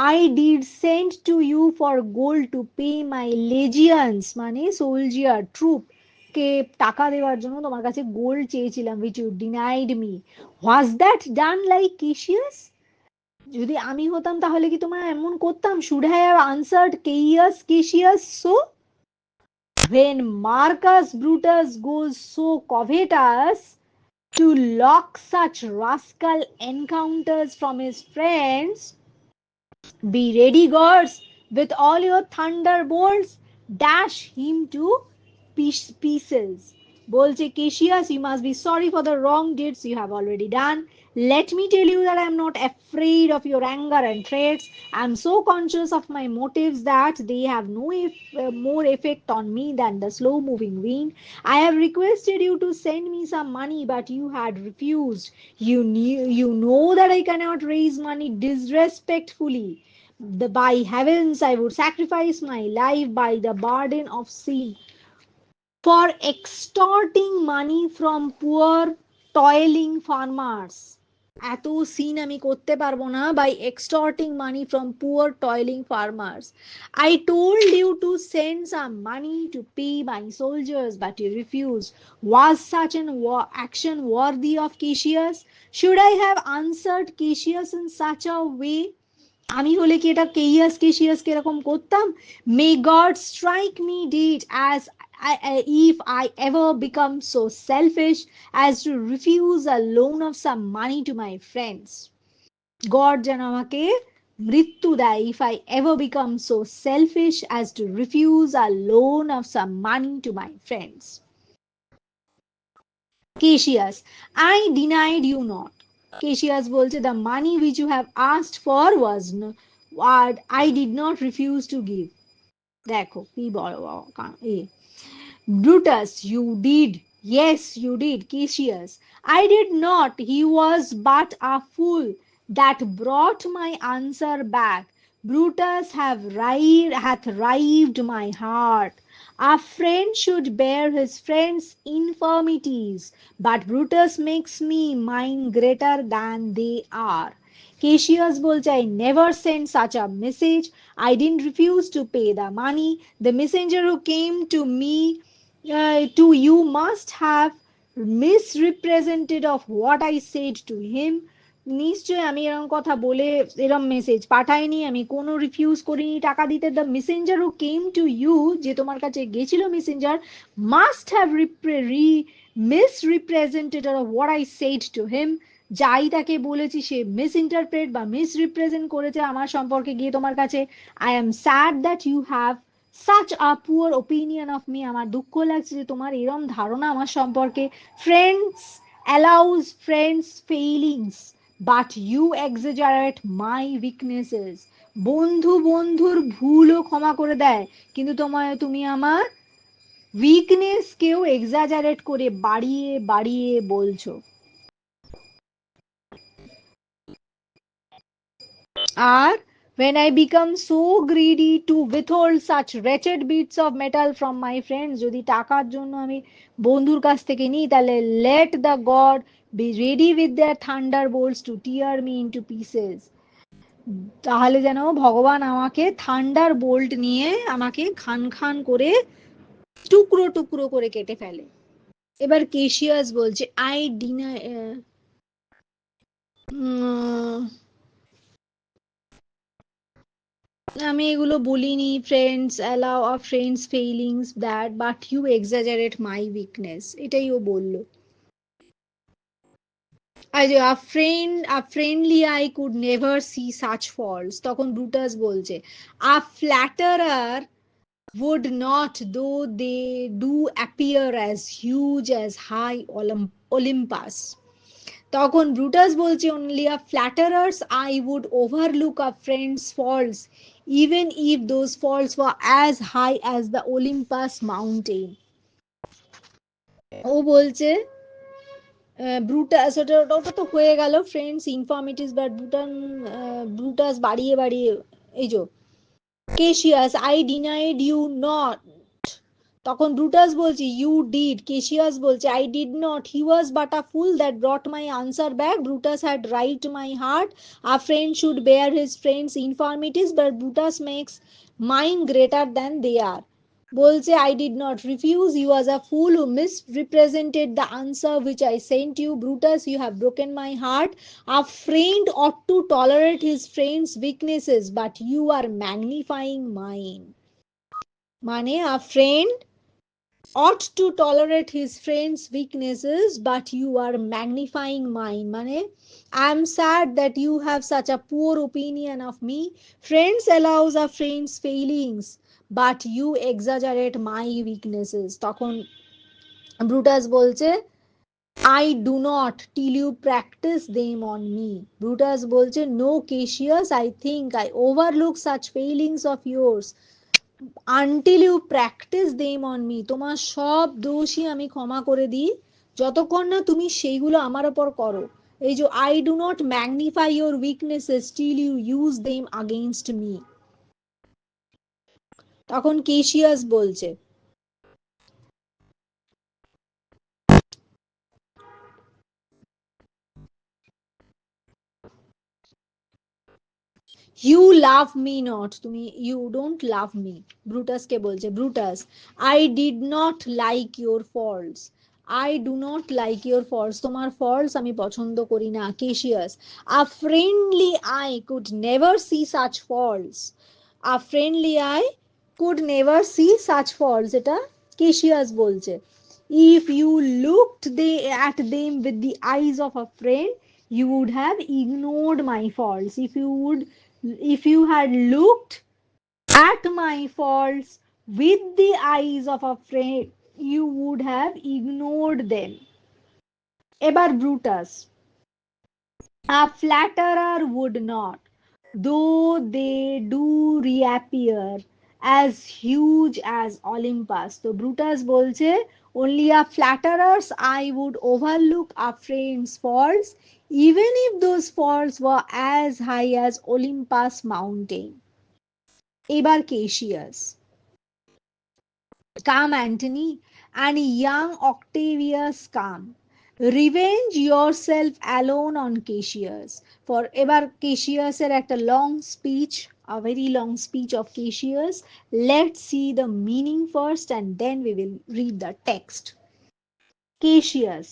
I did send to you for gold to pay my legions, মানে সোলজিয়ার ট্রুপ কে টাকা দেওয়ার জন্য তোমার কাছে গোল্ড চেয়েছিলাম, which you denied me. Was that done like Cassius? যদি আমি হতাম তাহলে কি তোমার এমন করতাম? Should have answered Cassius so? When Marcus Brutus goes so covetous to lock such rascal encounters from his friends, be ready, gods, with all your thunderbolts, dash him to pieces. Bolche Cassius, you must be sorry for the wrong deeds you have already done. Let me tell you that I am not afraid of your anger and threats. I am so conscious of my motives that they have no more effect on me than the slow moving wind. I have requested you to send me some money, but you had refused. You know that I cannot raise money disrespectfully. By heavens, I would sacrifice my life by the burden of sin for extorting money from poor toiling farmers. এত scene আমি করতে পারবো না by extorting money from poor toiling farmers. I told you to send some money to pay my soldiers, but you refused. Was such an action worthy of Cassius? Should I have answered Cassius in such a way? আমি হলে কি এটা কেশিয়াসকে এরকম করতাম? May God strike me dead as if I ever become so selfish as to refuse a loan of some money to my friends. God যেন আমাকে মৃত্যু দেয় if I ever become so selfish as to refuse a loan of some money to my friends. Cassius, I denied you not. Cassius বলছে, the money which you have asked for was what I did not refuse to give. দেখো কি বড় এ Brutus, you did. Yes, you did, Cassius. I did not. He was but a fool that brought my answer back. Brutus hath rived my heart. A friend should bear his friend's infirmities, but Brutus makes me mine greater than they are. Cassius বলছে, I never sent such a message. I didn't refuse to pay the money. The messenger who came to me, to you, must have misrepresented of what I said to him. নিশ্চয় আমি এরকম কথা বলে এরকম message পাঠাইনি, আমি কোনো refuse করিনি টাকা দিতে। The messenger who came to you, যে তোমার কাছে গেছিল messenger, must have misrepresented of what I said to him, যাই তাকে বলেছি সে মিস ইন্টারপ্রেট বা মিস রিপ্রেজেন্ট করেছে আমার সম্পর্কে গিয়ে তোমার কাছে। I am sad that you have such a poor opinion of me. আমার দুঃখ লাগছে যে তোমার এরম ধারণা আমার সম্পর্কে। Friends allows friends failings, but you exaggerate my weaknesses. বন্ধু বন্ধুর ভুলও ক্ষমা করে দেয়, কিন্তু তুমি আমার উইকনেস কেও এক্সাজারেট করে বাড়িয়ে বাড়িয়ে বলছো। আর when I become so greedy to withhold such wretched bits of metal from my friends, যদি টাকার জন্য আমি বন্ধুর কাছ থেকে নিই, তাহলে let the god be ready with their thunderbolts to tear me into pieces. তাহলে যেন ভগবান আমাকে থান্ডার বোল্ট নিয়ে আমাকে খান খান করে টুকরো টুকরো করে কেটে ফেলে। এবার কেশিয়াস বলছে, আই ডিনাই, আমি এগুলো বলিনি, friends allow a friends failings that, but you exaggerate my weakness, এটাই ও বললো। a friendly eye could never see such faults. তখন ব্রুটাস বলছে, a flatterer would not, though they do appear as huge as high Olympus. তখন Brutus বলছে, only a flatterer's eye would overlook a friend's faults, even if those faults were as high as the Olympus mountain. ও বলছে Brutus, ওটা তো হয়ে গেল friends infirmities, but Brutus বাড়িয়ে বাড়িয়ে, এই যে Cassius, I denied you not. তখন ব্রুটাস বলছে, ইউ ডিড। কেশিয়াস বলছে, I did not. He was but a fool that brought my answer back. Brutus had right my heart. A friend should bear his friends infirmities, but Brutus makes mine greater than they are. বলছে, I did not refuse, you was a fool who misrepresented the answer which I sent you. Brutus, you have broken my heart. A friend ought to tolerate his friend's weaknesses, but you are magnifying mine. মানে a friend ought to tolerate his friends' weaknesses, but you are magnifying mine. Mane, I am sad that you have such a poor opinion of me. Friends allows a friend's failings, but you exaggerate my weaknesses. তখন Brutus বলছে, I do not till you practice them on me. Brutus বলছে, no Cassius, I think I overlook such failings of yours until you practice them on me. তোমার সব দোষই আমি ক্ষমা করে দিই যতক্ষণ না তুমি সেইগুলো আমার উপর করো। এই যে I do not magnify your weaknesses till you use them against me. তখন কেশিয়াস বলছে, ইউ লাভ মি নট, তুমি ইউ ডোন্ট লাভ মি। ব্রুটাসকে বলছে, Brutus I did not like your faults, I do not like your faults, তোমার faults আমি পছন্দ করি না। Cassius, a friendly eye could never see such faults, a friendly eye could never see such faults, এটা Cassius বলছে। If you looked they at them with the eyes of a friend, you would have ignored my faults. If you had looked at my faults with the eyes of a friend, you would have ignored them. এবার Brutus, a flatterer would not, though they do reappear as huge as Olympus. So Brutus bolche, only a flatterer's eye would overlook a friend's faults, even if those faults were as high as Olympus mountain. এবার Cassius, come, Antony, and young Octavius come. Revenge yourself alone on Cassius. For এবার Cassiusের একটা long speech, a very long speech of Cassius. Let's see the meaning first and then we will read the text. Cassius,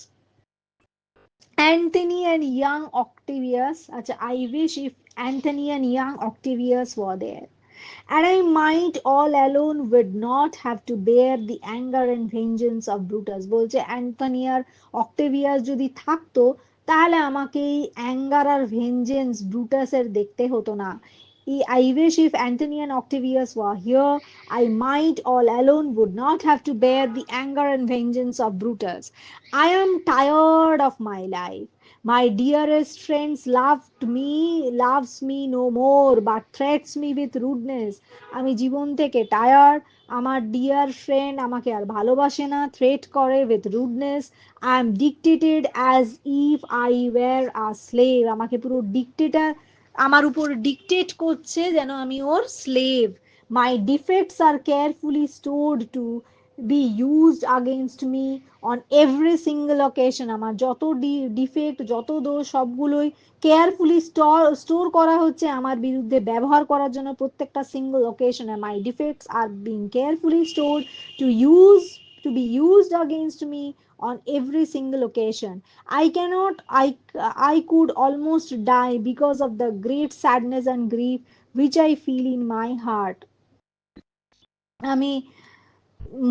Anthony and young Octavius. আচ্ছা, I wish if Anthony and young Octavius were there. And I might all alone would not have to bear the anger and vengeance of Brutus. বলছে Antony আর অক্টেভিয়াস যদি থাকতো তাহলে আমাকে এই anger আর vengeance ব্রুটাসের দেখতে হতো না। I wish if Antony and Octavius were here, I might all alone would not have to bear the anger and vengeance of Brutus. I am tired of my life. My dearest friends loves me no more, but threats me with rudeness. আমি জীবন থেকে tired, আমার dear friend আমাকে আর ভালোবাসে না, threat করে with rudeness. I am dictated as if I were a slave, আমাকে পুরো dictator, আমার উপর ডিকটেট করছে যেন আমি ওর slave. My defects are carefully stored to be used against me on every single occasion, আমার যত ডিফেক্ট যত দোষ সবগুলোই কেয়ারফুলি স্টোর করা হচ্ছে আমার বিরুদ্ধে ব্যবহার করার জন্য প্রত্যেকটা সিঙ্গল অকেশনে। My defects are being carefully store to use to be used against me on every single occasion. I cannot, I could almost die because of the great sadness and grief which I feel in my heart. আমি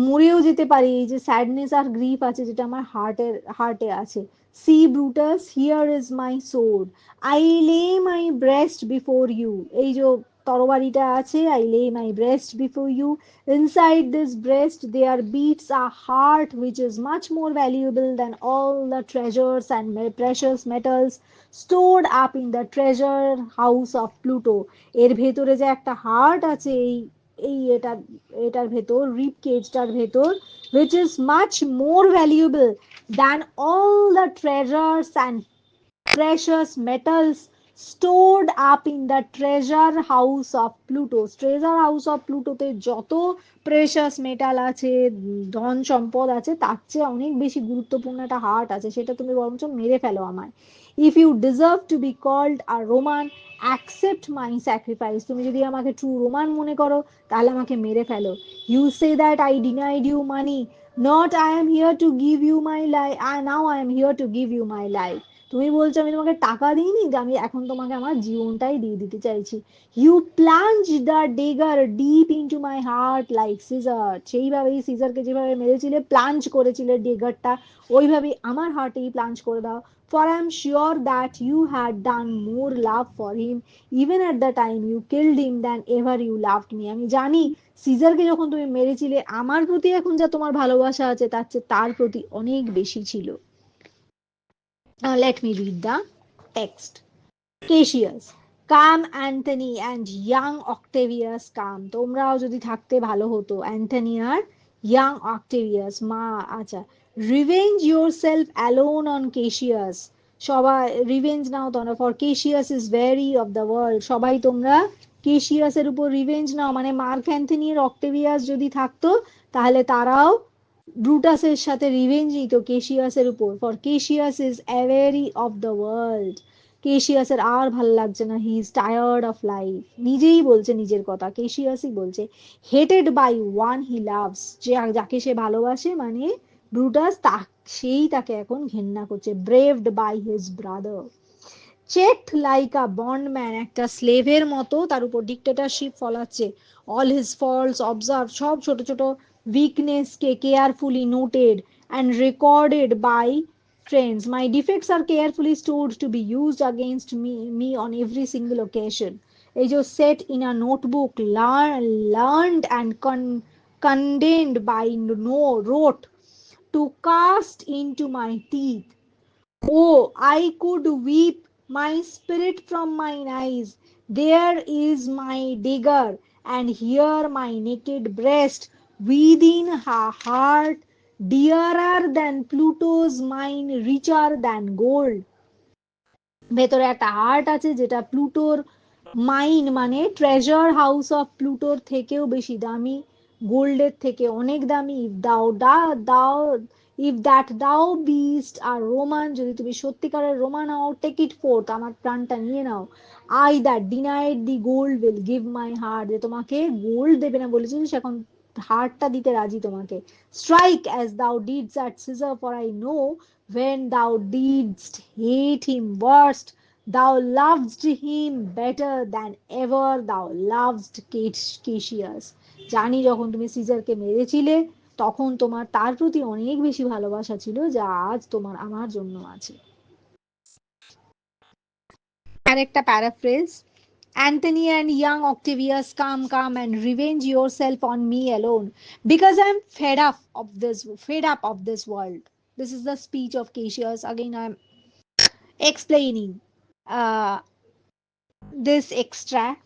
মরেও যেতে পারি, এই যে sadness আর grief আছে যেটা আমার হার্টে আছে। See Brutus, here is my sword, I lay my breast before you, এই যে তরবারিটা আছে, I lay my breast before you, inside this breast there beats a heart which is much more valuable than all the treasures and precious metals stored up in the treasure house of Pluto. এর ভেতরে যে একটা heart আছে এই এটার ভেতর, রিপ কেজটার ভেতর, which is much more valuable than all the treasures and precious metals stored up in the treasure house of Pluto. Treasure house of Pluto তে যত প্রেশাস মেটাল আছে, ধন সম্পদ আছে, তার চেয়ে অনেক বেশি গুরুত্বপূর্ণ একটা হার্ট আছে, সেটা তুমি বরঞ্চ মেরে ফেলো আমায়। If you deserve to be called a Roman, accept my sacrifice, তুমি যদি আমাকে ট্রু রোমান মনে করো তাহলে আমাকে মেরে ফেলো। You say that I denied you money, not I am here to give you my life, now I am here to give you my life. তুমি বলছো আমি তোমাকে টাকা দিইনি, যে আমি এখন তোমাকে আমার জীবনটাই দিয়ে দিতে চাইছি। You plunge the dagger deep into my heart like Caesar, সেইভাবেই সিজারকে যেভাবে মেরেছিলে, প্লাঞ্জ করেছিলে ডেগারটা, ওইভাবেই আমার হার্টেই প্লাঞ্জ করে দাও। For I am sure that you had done more love for him even at the time you killed him than ever you loved me. আমি জানি সিজারকে যখন তুমি মেরেছিলে আমার প্রতি এখন যা তোমার ভালোবাসা আছে তার চেয়ে তার প্রতি অনেক বেশি ছিল। Let me read the text. Cassius, come Anthony and young Octavius come. তোমরাও যদি থাকতে ভালো হতো, অ্যান্থনি আর young Octavius। মা আচ্ছা, revenge yourself alone on Cassius। সবাই রিভেঞ্জ নাও তোমরা, for Cassius is very of the world. সবাই তোমরা কেশিয়াসের উপর রিভেঞ্জ নাও, মানে মার্ক অ্যান্থনি আর অক্টেভিয়াস যদি থাকতো তাহলে তারাও ব্রুটাসের সাথে রিভেঞ্জ নিত কেশিয়াসের উপর। For Cassius is aweary of the world. কেশিয়াসের আর ভাল লাগছে না, he is tired of life. নিজেই বলছে নিজের কথা, কেশিয়াসই বলছে। Hated by one he loves, যে যাকে সে ভালোবাসে মানে ব্রুটাস, সেই তাকে এখন ঘেন্না করছে। Braved by his brother, checked like a bondman, একটা স্লেভের মতো তার উপর ডিক্টেটরশিপ ফলাচ্ছে। অল হিজ ফল্টস অবজার্ভ, সব ছোট ছোট উইকনেসকে carefully noted and recorded by friends. My defects are carefully stored to be used against me on every single occasion. এই যে set in a notebook, learned and condemned by no wrote to cast into my teeth. Oh, I could weep my spirit from mine eyes. There is my dagger, and here my naked breast, within her heart, dearer than Pluto's mine, richer than gold. ভেতরে একটা heart আছে যেটা প্লুটোর mine মানে treasure house of প্লুটোর থেকেও বেশি দামি, গোল্ডের থেকে অনেক দামি। ইফ দ্যাট দাও বিস্ট আর রোমান, যদি তুমি সত্যিকারের রোমান হও, টেক ইট ফোর্থ, আমার প্রাণটা নিয়ে নাও। I that denied the gold will give my heart, যে তোমাকে গোল্ড দেবে না বলেছিল সে এখন হার্টটা দিতে রাজি তোমাকে। Strike as thou didst at Caesar, for I know when thou didst hate him worst, thou loved him better than ever thou loved Cassius। জানি যখন তুমি সিজারকে মেরেছিলে তখন তোমার তার প্রতি অনেক বেশি ভালোবাসা ছিল যা আজ তোমার আমার জন্য আছে। আর একটা paraphrase, Anthony and young Octavius, come and revenge yourself on me alone, because I am fed up of this world. This is the speech of Cassius. Again, I am explaining uh, this extract.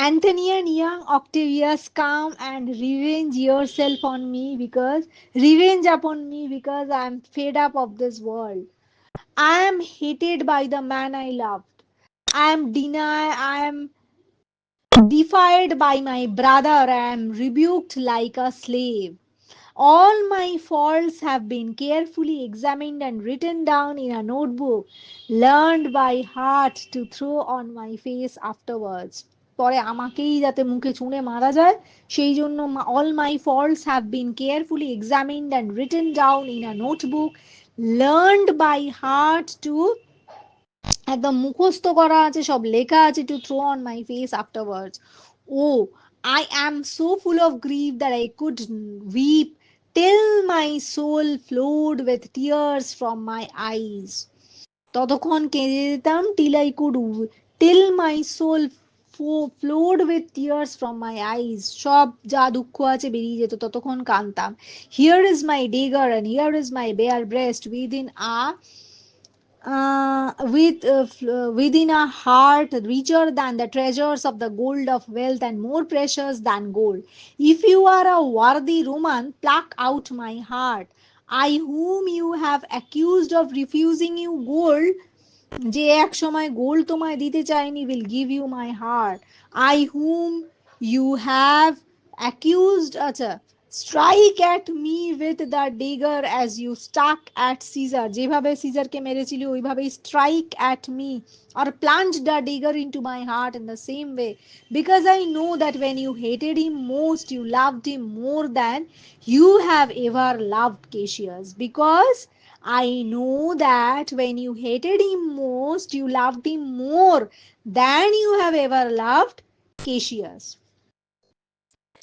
Anthony and young Octavius, come and revenge upon me because I am fed up of this world. I am hated by the man I loved. I am defied by my brother. I am rebuked like a slave. All my faults have been carefully examined and written down in a notebook, learned by heart to throw on my face afterwards. পরে আমাকেই যাতে মুখে ছুঁড়ে মারা যায় সেই জন্য all my faults have been carefully examined and written down in a notebook, learned by heart to, একদম মুখস্থ করা আছে, সব লেখা আছে, to throw on my face afterwards. O I am so full of grief that I could weep till my soul flowed with tears from my eyes. ততক্ষণ কেঁদে যেতাম till my soul flowed with tears from my eyes, সব যা দুঃখ আছে বেরিয়ে যেত, ততক্ষণ কাঁদতাম। Here is my dagger and here is my bare breast, within a heart richer than the treasures of the gold of wealth and more precious than gold. If you are a worthy Roman, pluck out my heart. I whom you have accused of refusing you gold, যে এক সময় gold তোমায় দিতে চাইনি, will give you my heart. I whom you have accused, আচ্ছা, strike at me with the dagger as you struck at Caesar, যেভাবে সিজারকে মেরেছিল ওইভাবেই strike at me or plunge the dagger into my heart in the same way, because I know that when you hated him most you loved him more than you have ever loved Cassius, because I know that when you hated him most, you loved him more than you have ever loved Cassius.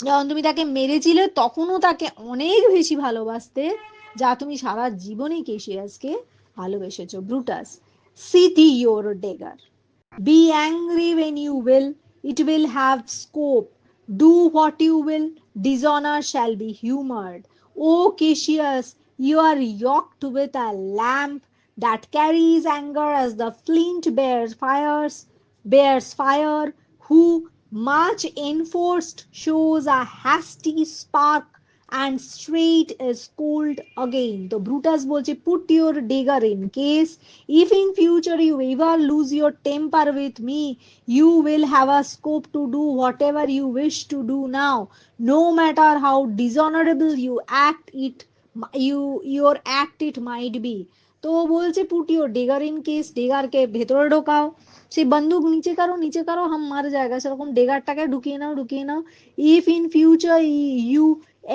যখন তুমি তাকে মেরেছিলে তখনও তাকে অনেক বেশি ভালোবাসতে যা তুমি সারা জীবনে কেশিয়াসকে ভালোবেসেছো। Brutus, sheathe your dagger, be angry when you will, it will have scope. Do what you will, dishonor shall be humored. O Cassius, you are yoked with a lamp that carries anger as the flint bears fire, who much enforced shows a hasty spark and straight is cooled again. তো Brutus বলছে put your dagger in case if in future you ever lose your temper with me, you will have a scope to do whatever you wish to do now, no matter how dishonorable your act it might be. তো বলছে put your dagger in case, ডেগারকে ভেতরে ঢোকাও, সেই বন্দুক নিচে করো হাম মার জায়গা, সেরকম ডেগারটাকে ঢুকিয়ে নাও। If in future you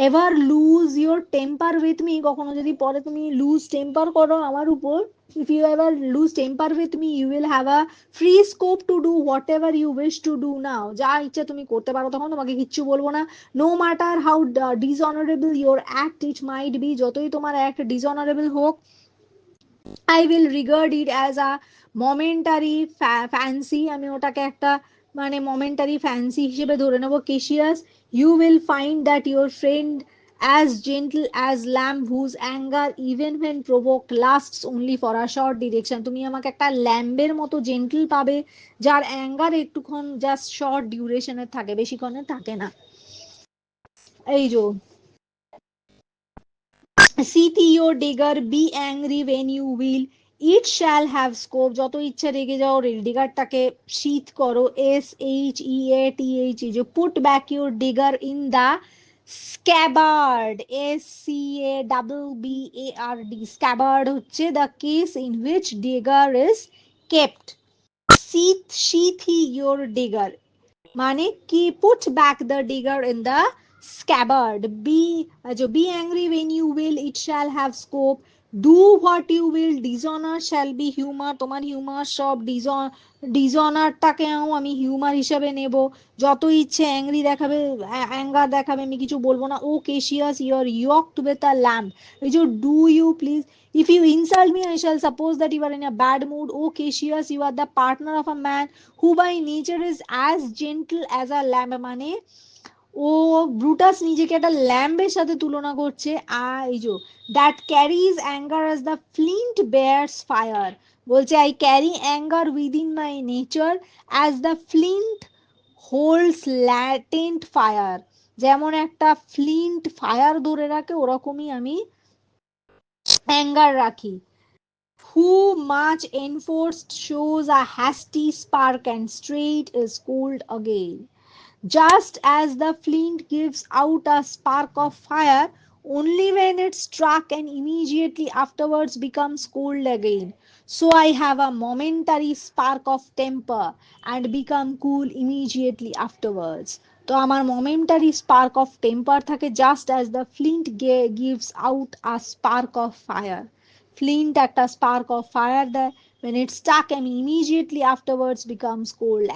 ever lose your temper with me, কখনো যদি পরে তুমি লুজ টেম্পার করো আমার উপর, if you ever lose temper with me, you will have a free scope to do whatever you wish to do now, যা ইচ্ছা তুমি করতে পারো, তখন তোমাকে কিচ্ছু বলবো না, no matter how dishonorable your act it might be, যতই তোমার act dishonorable হোক, I will regard it as a momentary fancy, আমি ওটাকে একটা মানে momentary fancy হিসেবে ধরে নেব। Cassius, you will find that your friend as gentle as lamb whose anger even when provoked lasts only for a short direction, তুমি আমাকে একটা ল্যাম্বের মতো জেন্টল পাবে যার অ্যাঙ্গার একটুক্ষণ জাস্ট শর্ট ডিউরেশনের থাকে, বেশিক্ষণের থাকে না। এই যে sheathe your dagger, be angry when you will, it shall have scope, যত ইচ্ছা রেগে যাও ডেগারটাকে শীত করো, SHEATH, যে put back your dagger in the scabbard, SCABBARD, scabbard হচ্ছে the case in which dagger is kept. sheath your dagger মানে কি, put back the dagger in the scabbard, be angry when you will, it shall have scope, do what you will, dishonor shall be humor, তোমার humour সব ডিসঅনারটাকেও আমি humour হিসেবে নেব, যত ইচ্ছে angry দেখাবে, অ্যাঙ্গার দেখাবে, আমি কিছু বলবো না। O Cassius, you are yoked with a lamb, এই যে do you please, if you insult me I shall suppose that you are in a bad mood. O Cassius, you are the partner of a man who by nature is as gentle as a lamb, মানে ও Brutus নিজেকে একটা ল্যাম্বের সাথে তুলনা করছে। এই যে that carries anger as the flint bears fire, বলছে I carry anger within my nature as the flint holds latent fire, যেমন একটা ফ্লিন্ট ফায়ার ধরে রাখে ওরকমই আমি অ্যাঙ্গার রাখি। Who much enforced shows a hasty spark and straight is cooled again. Just as the flint gives out a spark of fire only when it's struck and immediately afterwards becomes cold again, so I have a momentary spark of temper and become cool immediately afterwards. তো আমার momentary spark of temper থাকে, just as the flint gives out a spark of fire, flint একটা spark of fire দেয়, when it's stuck and immediately afterwards becomes cold,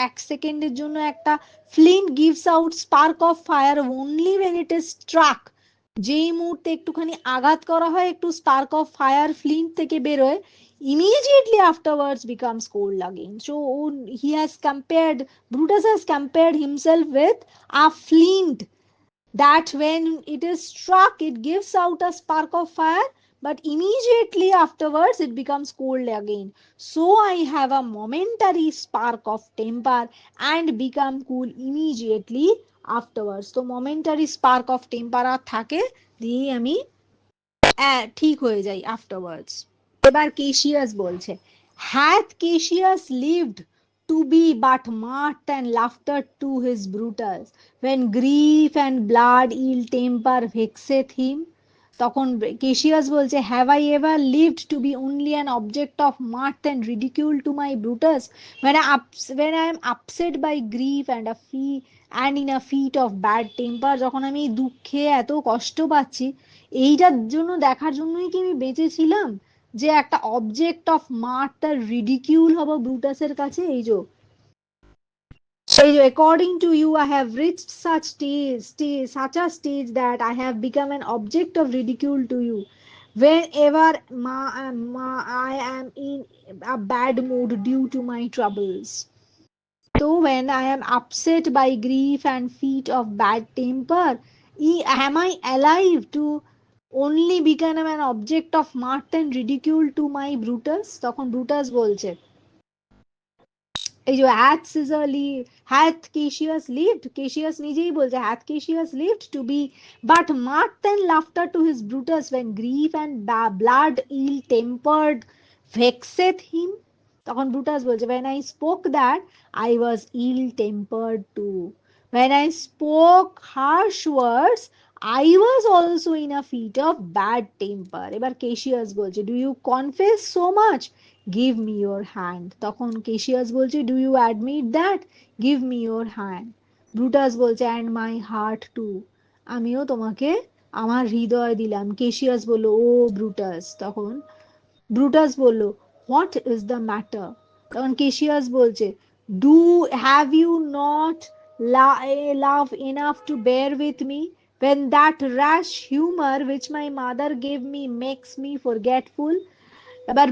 এক সেকেন্ডের জন্য একটা flint gives out spark of fire only when it is struck, যেই মুহূর্তে একটুখানি আঘাত করা হয় একটু spark of fire flint থেকে বেরোয়, immediately afterwards becomes cold again. So he has compared, Brutus has compared himself with a flint that when it is struck it gives out a spark of fire but immediately afterwards it becomes cold again, so I have a momentary spark of temper and become cool immediately afterwards. তো momentary spark of temper আর থাকে, দিয়ে আমি ঠিক হয়ে যাই afterwards. এবার Cassius বলছে, hath Cassius lived to be but mirth and laughter to his Brutus, when grief and blood ill temper vexeth him, তখন কেশিয়াস বলছে, have I ever lived to be only an object of mirth and ridicule to my Brutus, when I am upset by grief and and in a fit of bad temper, যখন আমি দুঃখে এত কষ্ট পাচ্ছি, এইটার জন্য দেখার জন্যই কি আমি বেঁচে ছিলাম, যে একটা object of mirth or ridicule হব ব্রুটাসের কাছে? এই যে according to you I have reached such a stage that I have become an object of ridicule to you whenever I am in a bad mood due to my troubles. So when I am upset by grief and fit of bad temper, am I alive to only become an object of mirth and ridicule to my Brutus? তখন Brutus বলছে, এই যে hath Cassius lived, Cassius নিজেই বলছে, hath Cassius lived to be but mirth and laughter to his Brutus when grief and blood ill tempered vexeth him? তখন Brutus বলছে, when I spoke that I was ill tempered too, when I spoke harsh words I was also in a fit of bad temper. এবার Cassius বলছে, do you confess so much, give me your hand. তখন Cassius বলছে, do you admit that, give me your hand. Brutus বলছে, and my heart too, আমিও তোমাকে আমার হৃদয় দিলাম। Cassius বলল, ও ব্রুটাস। তখন ব্রুটাস বলল, হোয়াট ইজ দ্য ম্যাটার? তখন কেশিয়াস বলছে, do have you not love enough to bear with me when that rash humor which my mother gave me makes me forgetful? এবার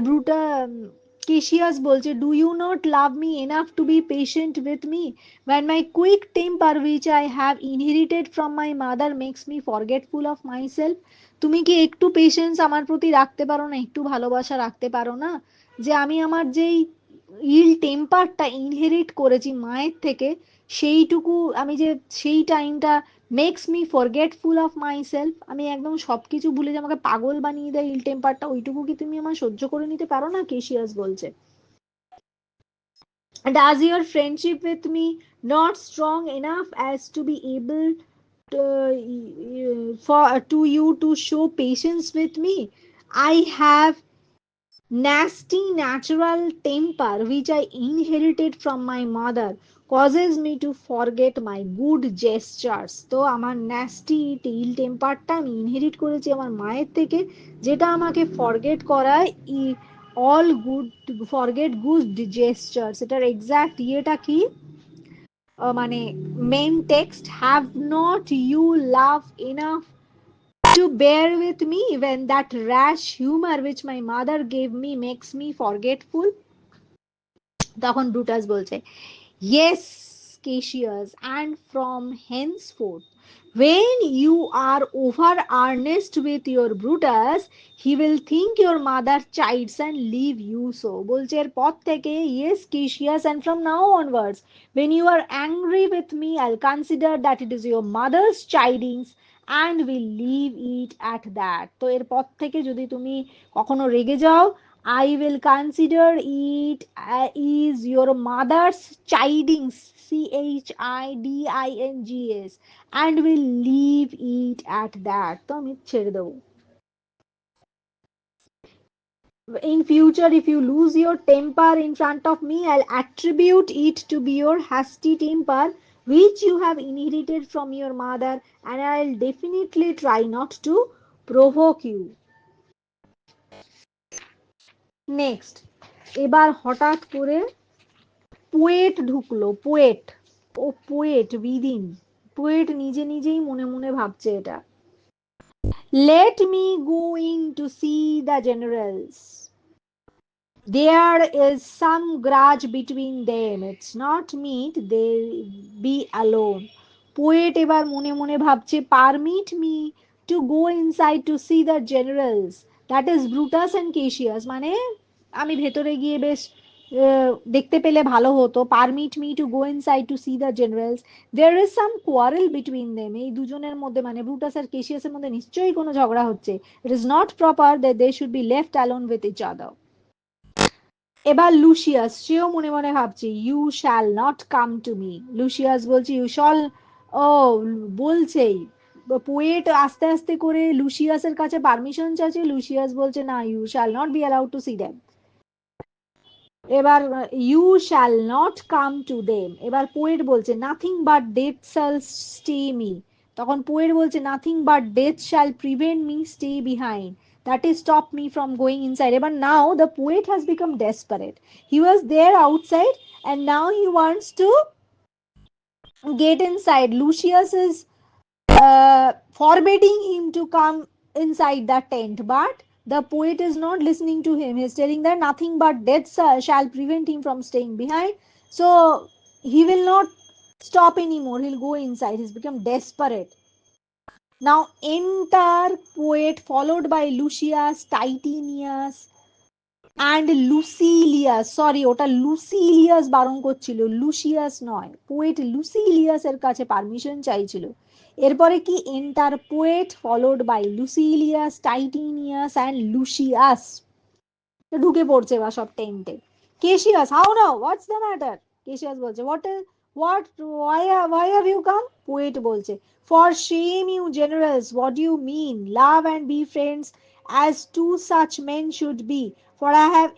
Cassius বলছে, do you not love me enough to be patient with me when my quick temper which I have inherited from my mother makes me forgetful of myself? তুমি কি একটু patience আমার প্রতি রাখতে পারো না, একটু ভালোবাসা রাখতে পারো না, যে আমি আমার যেই ইল টেম্পারটা ইনহেরিট করেছি মায়ের থেকে, সেইটুকু আমি যে সেই টাইমটা makes me forgetful of myself, আমি একদম সবকিছু ভুলে যে আমাকে পাগল বানিয়ে দেয় ইল টেম্পারটা, ওইটুকু কি তুমি আমার সহ্য করে নিতে পারো না? কেশিয়াস বলছে, does your friendship with me not strong enough as to be able to, for to you to show patience with me? I have nasty natural temper which I inherited from my mother causes me to forget my good gestures. তো আমার nasty tail টেম্পারটা আমি inherit করেছি আমার মায়ের থেকে, যেটা আমাকে forget করায় all good, forget good jesters. এটার এক্সাক্ট ইয়েটা কি, মানে main text, have not you love enough to bear with me when that rash humor which my mother gave me makes me forgetful? তখন ব্রুটাস বলছে, yes Cassius, and from henceforth when you are over earnest with your Brutus he will think your mother chides and leave you so. বলছে এর পর থেকে, yes Cassius, and from now onwards when you are angry with me I'll consider that it is your mother's chidings and will leave it at that. তো এর পর থেকে যদি তুমি কখনো রেগে যাও, I will consider it is your mother's chidings, chidings, and will leave it at that. তো আমি ছেড়ে দেবো। In future if you lose your temper in front of me I'll attribute it to be your hasty temper which you have inherited from your mother, and I'll definitely try not to provoke you. Next, এবার হঠাৎ করে poet ঢুকলো। Poet, ও poet within, poet নিজে নিজেই মনে মনে ভাবছে এটা, let me go in to see the generals, there is some grudge between them, it's not meet they be alone. Poet এবার মনে মনে ভাবছে, permit me to go inside to see the generals, that is Brutus and Cassius, মানে আমি ভেতরে গিয়ে বেশ দেখতে পেলে ভালো হতো। Permit me to go inside to see the generals, there is some quarrel between them, এই দুজনের মধ্যে মানে ব্রুটাস আর কেশিয়াসের মধ্যে নিশ্চয়ই কোনো ঝগড়া হচ্ছে। It is not proper that they should be left alone with each other. এবার লুসিয়াস, সেও মনে মনে ভাবছে, you shall not come to me, Lucius বলছে ইউ শল, ও বলছেই, পোয়েট আস্তে আস্তে করে লুসিয়াসের কাছে পারমিশন চাইছে, লুসিয়াস বলছে না, you shall not be allowed to see them. এবার you shall not come to them, এবার পোয়েট বলছে nothing but death shall stay me, তখন পোয়েট বলছে nothing but death shall prevent me stay behind, that is stop me from going inside. But now the poet has become desperate. He was there outside and now he wants to get inside. Lucius is forbidding him to come inside the tent, but the poet is not listening to him. He's telling that nothing but death shall prevent him from staying behind. So he will not stop anymore. He'll go inside. He's become desperate. Now enter poet followed by Lucius, Titinius, and Lucilius, sorry ওটা Lucilius বারণ করছিল, Lucius নয়, poet লুসিলিয়াসের কাছে permission চাইছিল। এরপরে কি enter poet followed by Lucilius, Titinius and Lucius, ঢুকে পড়ছে বা সব টেন্টে। Cassius, how now, what's the matter? Cassius বলছে what why have you come? পোয়েট বলছে for shame you generals, what do you mean? Love and be friends as two such men should be, for I have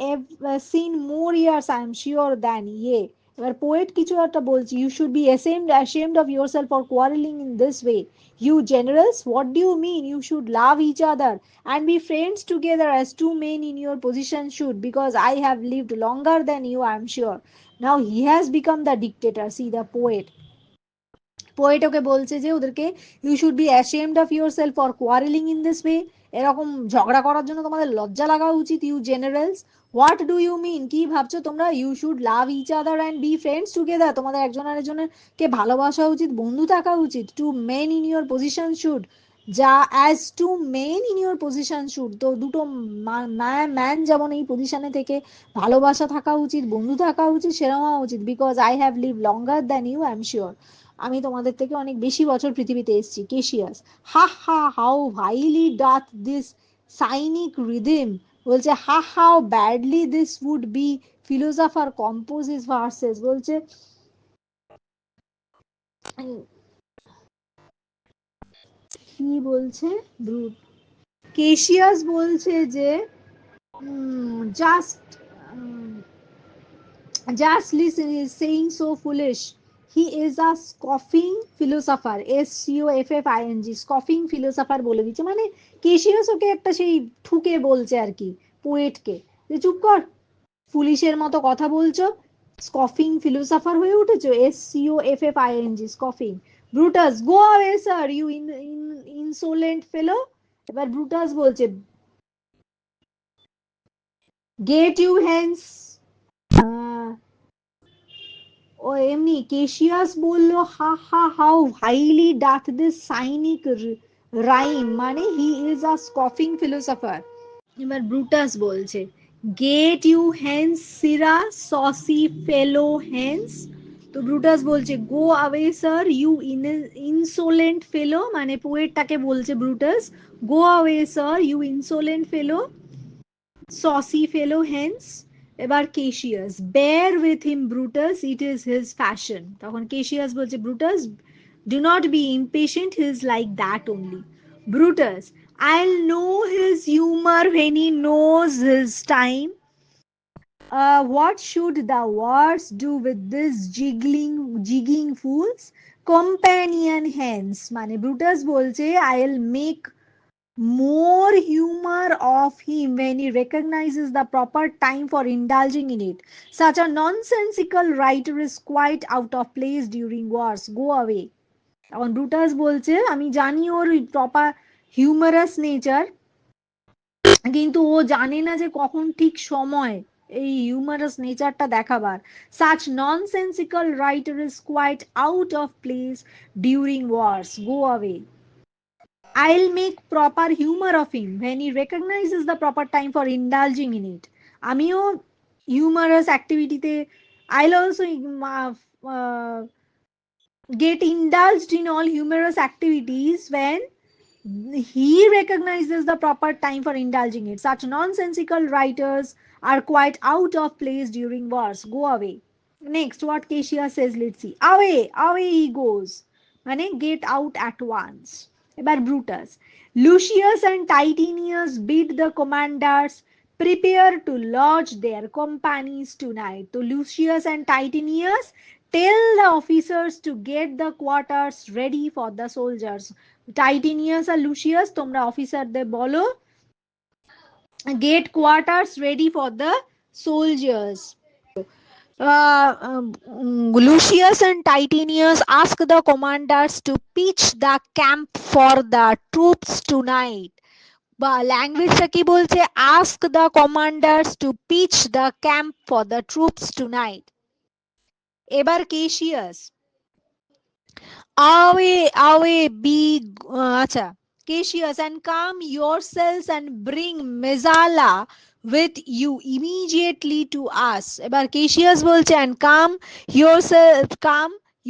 seen more years I am sure than ye. এবার poet কিছু একটা বলছে, you should be ashamed of yourself for quarreling in this way. You generals, what do you mean? You should love each other and be friends together as two men in your position should, because I have lived longer than you, I am sure. Now he has become the dictator. See the poet. Poet ওকে বলছে যে ওদেরকে you should be ashamed of yourself for quarrelling in this way, এরকম ঝগড়া করার জন্য তোমাদের লজ্জা লাগা উচিত। You generals, what do you mean, কি ভাবছো তোমরা? You should love each other and be friends together, তোমাদের একজন আরেকজনের কে ভালোবাসা উচিত, বন্ধু থাকা উচিত। Two men in your position should, যা as two men in your position should, তো দুটো ম্যান যেমন এই পজিশনে থেকে ভালোবাসা থাকা উচিত, বন্ধু থাকা উচিত, সেরকম হওয়া উচিত। Because I have live longer than you, I am sure, আমি তোমাদের থেকে অনেক বেশি বছর পৃথিবীতে এসেছি। Cassius, ha ha how vilely doth this cynic rhyme, বলছে ha how badly this would be philosopher compose his verses, বলছে কি বলছে ব্রুট, কেশিয়াস বলছে যে just listen, he is saying so foolish. He is a scoffing philosopher. SCOFFING, scoffing philosopher বলে দিচ্ছে, মানে কেশিয়াস ওকে একটা সেই ঠুকে বলছে আর কি পোয়েটকে, যে চুপ কর, ফুলিশের মতো কথা বলছো, স্কফিং ফিলোসফার হয়ে উঠেছো। SCOFFING, scoffing. Brutus, go away sir, you insolent fellow. এবার ব্রুটাস বলছে গেট ইউ হেন্স, ও এমনি কেশিয়াস বলল ha ha how highly doth this cynic rhyme, মানে he is a scoffing philosopher. এবার ব্রুটাস বলছে get you hence sirrah saucy fellow hence, তো Brutus বলছে go away sir you insolent fellow, মানে পোয়েটটাকে বলছে Brutus go away sir you insolent fellow, saucy fellow hence। এবার কেশিয়াস, bear with him Brutus, it is his fashion, তখন Cassius বলছে Brutus do not be impatient, he is like that only। Brutus, I'll know his humor when he knows his time। What should the wars do with this jigging fools? Companion hence, মানে Brutus বলছে I'll make more humor of him when he recognizes the proper time for indulging in it. Such a nonsensical writer is quite out of place during wars. Go away. এখন Brutus বলছে আমি জানি ওর proper humorous nature, কিন্তু ও জানে না যে কখন ঠিক সময় এই হিউমারাস নেচারটা দেখাবার। such nonsensical writer is quite out of place during wars. Go away. I'll make proper humor of him when he recognizes the proper time for indulging in it. আমিও humorous activity-তে I'll also uh, get indulged in all humorous activities when he recognizes the proper time for indulging it. Such nonsensical writers are quite out of place during wars. Go away. Next, what Cassius says, let's see. Away, away he goes. মানে get out at once. এবার Brutus. Lucius and Titinius bid the commanders prepare to lodge their companies tonight. তো Lucius and Titinius tell the officers to get the quarters ready for the soldiers. Titinius R Lucius তোমরা অফিসারদের বলো get quarters ready for the soldiers. Lucius and Titinius ask the commanders to pitch the camp for the troops tonight. বা ল্যাঙ্গুয়েজটা কি বলছে, ask the commanders to pitch the camp for the troops tonight. এবার কেশিয়াস away be acha Cassius, and come yourselves and bring Mezala with you immediately to us. এবার Cassius বলছে and come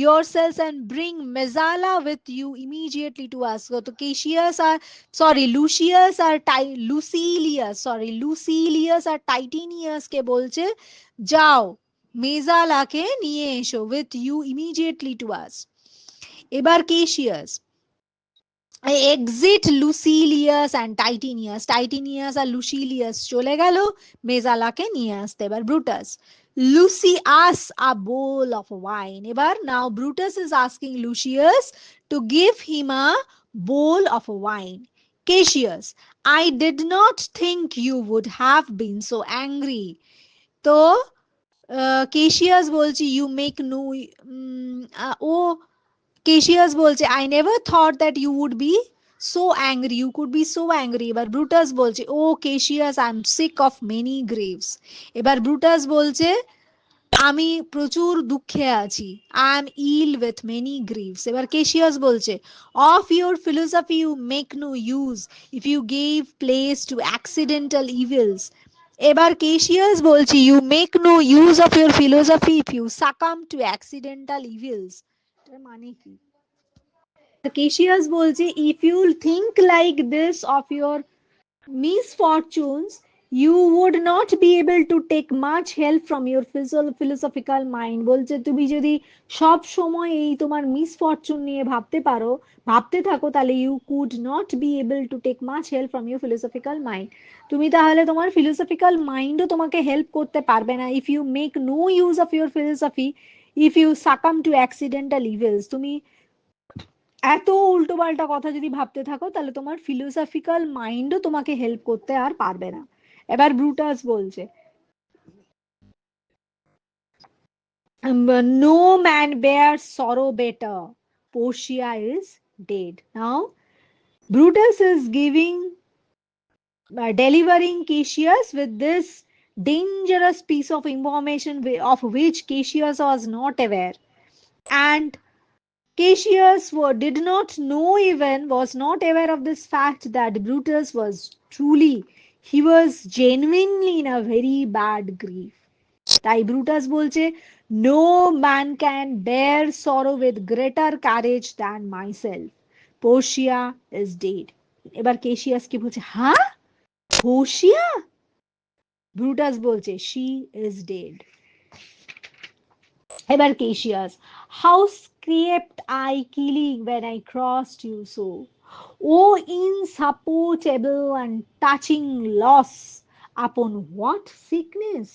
yourselves and bring Mezala with you immediately to us. তো Cassius আর Lucilius আর Titinius কে বলছে যাও মেজালাকে নিয়ে এসো with you immediately to us. এবার Cassius exit Lucilius and Titinius R Lucilius চলে গেল মেজালাকে নিয়ে আসতে। এবার Brutus Lucy asks a bowl of wine. এবার now Brutus is asking Lucius to give him a bowl of wine. Cassius I did not think you would have been so angry. তো Cassius বলছি you make no O Cassius বলছে I never thought that you would be so angry, you could be so angry. এবার Brutus বলছে oh Cassius I am sick of many griefs. এবার Brutus বলছে আমি প্রচুর দুঃখে আছি I am ill with many griefs. এবার Cassius বলছে of your philosophy you make no use if you gave place to accidental evils. এবার Cassius বলছে you make no use of your philosophy if you succumb to accidental evils. এটার মানে কি? Cassius বলছে if you think like this of your misfortunes you would not be able to take much help from your philosophical mind. বলছে তুমি যদি সব সময় এই তোমার মিসফরচুন নিয়ে ভাবতে থাকো তাহলে you could not be able to take much help from your philosophical mind. তুমি তাহলে তোমার philosophical mindও তোমাকে হেল্প করতে পারবে না if you make no use of your philosophy if you succumb to accidental evils. তুমি এত উল্টোপাল্টা কথা যদি ভাবতে থাকো তাহলে তোমার ফিলোসফিক্যাল মাইন্ডও তোমাকে হেল্প করতে আর পারবে না। এবার ব্রুটাস বলছে no man bears sorrow better, Portia is dead. Now Brutus is delivering Cassius with this dangerous piece of information of which Cassius was not aware, and Cassius was not aware of this fact that Brutus he was genuinely in a very bad grief. তাই Brutus বলছে no man can bear sorrow with greater courage than myself. Portia is dead. এবার Cassius কি বলছে হ্যাঁ Portia? Brutus বলছে she is dead. এবার Cassius how scraped I killing when I crossed you so, oh insupportable and touching loss, upon what sickness.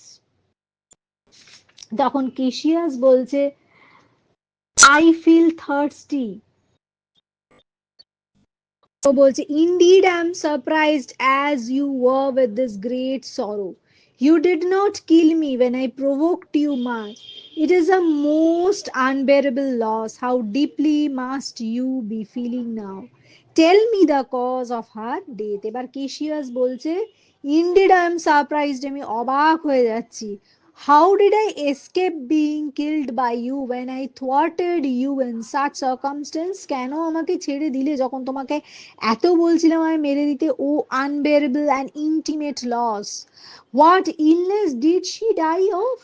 তখন Cassius বলছে I feel thirsty. ও বলছে indeed I am surprised as you were with this great sorrow. You did not kill me when I provoked you much. It is a most unbearable loss. How deeply must you be feeling now? Tell me the cause of her death. এবার Cassius বলছে indeed I am surprised. আমি অবাক হয়ে যাচ্ছি. How did I escape being killed by you when I thwarted you in such circumstance? কেন আমাকে ছেড়ে দিলে যখন তোমাকে এত বলছিলাম আমি মেরে দিতে? Oh unbearable and intimate loss. What illness did she die of?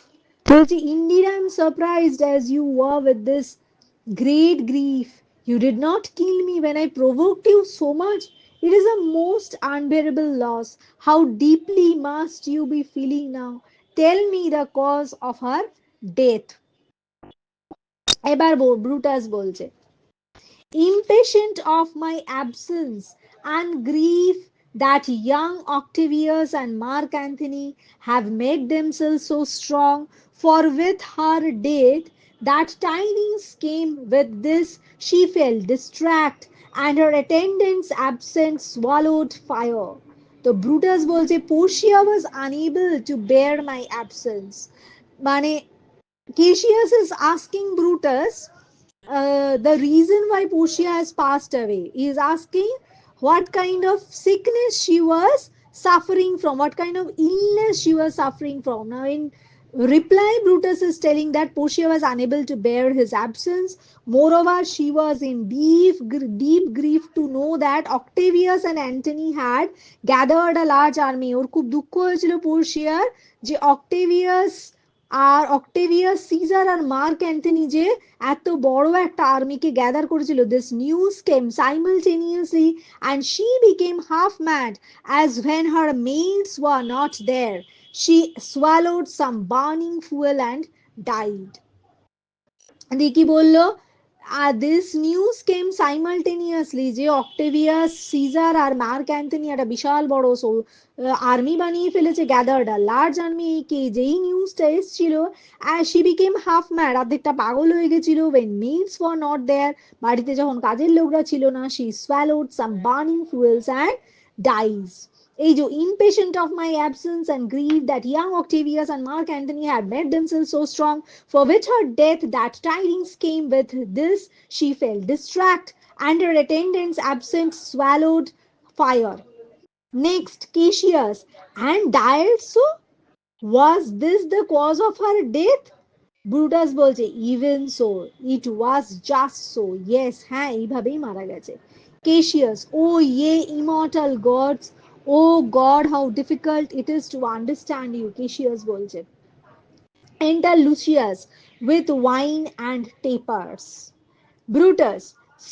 বলছি indeed I am surprised as you were with this great grief. You did not kill me when I provoked you so much. It is a most unbearable loss. How deeply must you be feeling now? Tell me the cause of her death. এবার Brutus বলছে impatient of my absence and grief that young Octavius and Mark Antony have made themselves so strong, for with her death that tidings came with this she fell distract, and her attendants absent swallowed fire. The Brutus বলছে Portia was unable to bear my absence. মানে Cassius is asking Brutus the reason why Portia has passed away. He is asking what kind of sickness she was suffering from, what kind of illness she was suffering from. Now, in reply, Brutus is telling that Portia was unable to bear his absence. Moreover, she was in deep grief to know that Octavius and Antony had gathered a large army. ওর খুব দুঃখ হয়েছিল পোর্শিয়ার যে অক্টেভিয়াস caesar আর mark Antony যে এত বড় একটা আর্মিকে gather করেছিল। This news came simultaneously and she became half mad as when her maids were not there. She swallowed some burning fuel and died. দিয়ে কি বললো দিস নিউজ কেম সাইমালটেনিয়াসলি যে অক্টেভিয়াস caesar আর mark Anthony একটা বিশাল বড় army বানিয়ে ফেলেছে, gathered a large army. কে যেই নিউজটা এসেছিল শি বিকেম হাফ ম্যাড, অর্ধেকটা পাগল হয়ে গেছিল। When maids were not there, বাড়িতে যখন কাজের লোকরা ছিল না, she swallowed some burning fuels and dies. এই যে impatient of my absence and grief that young Octavius and Mark Antony had made themselves so strong, for which her death that tidings came with this she fell distract, and her attendants absent swallowed fire. Next, Cassius, and died so? Was this the cause of her death? Brutus বলছে even so it was just so, yes হ্যাঁ এইভাবেই মারা গেছে। Cassius, O ye immortal gods, O god how difficult it is to understand you, Cassius বলছে। Enter Lucius with wine and tapers. Brutus,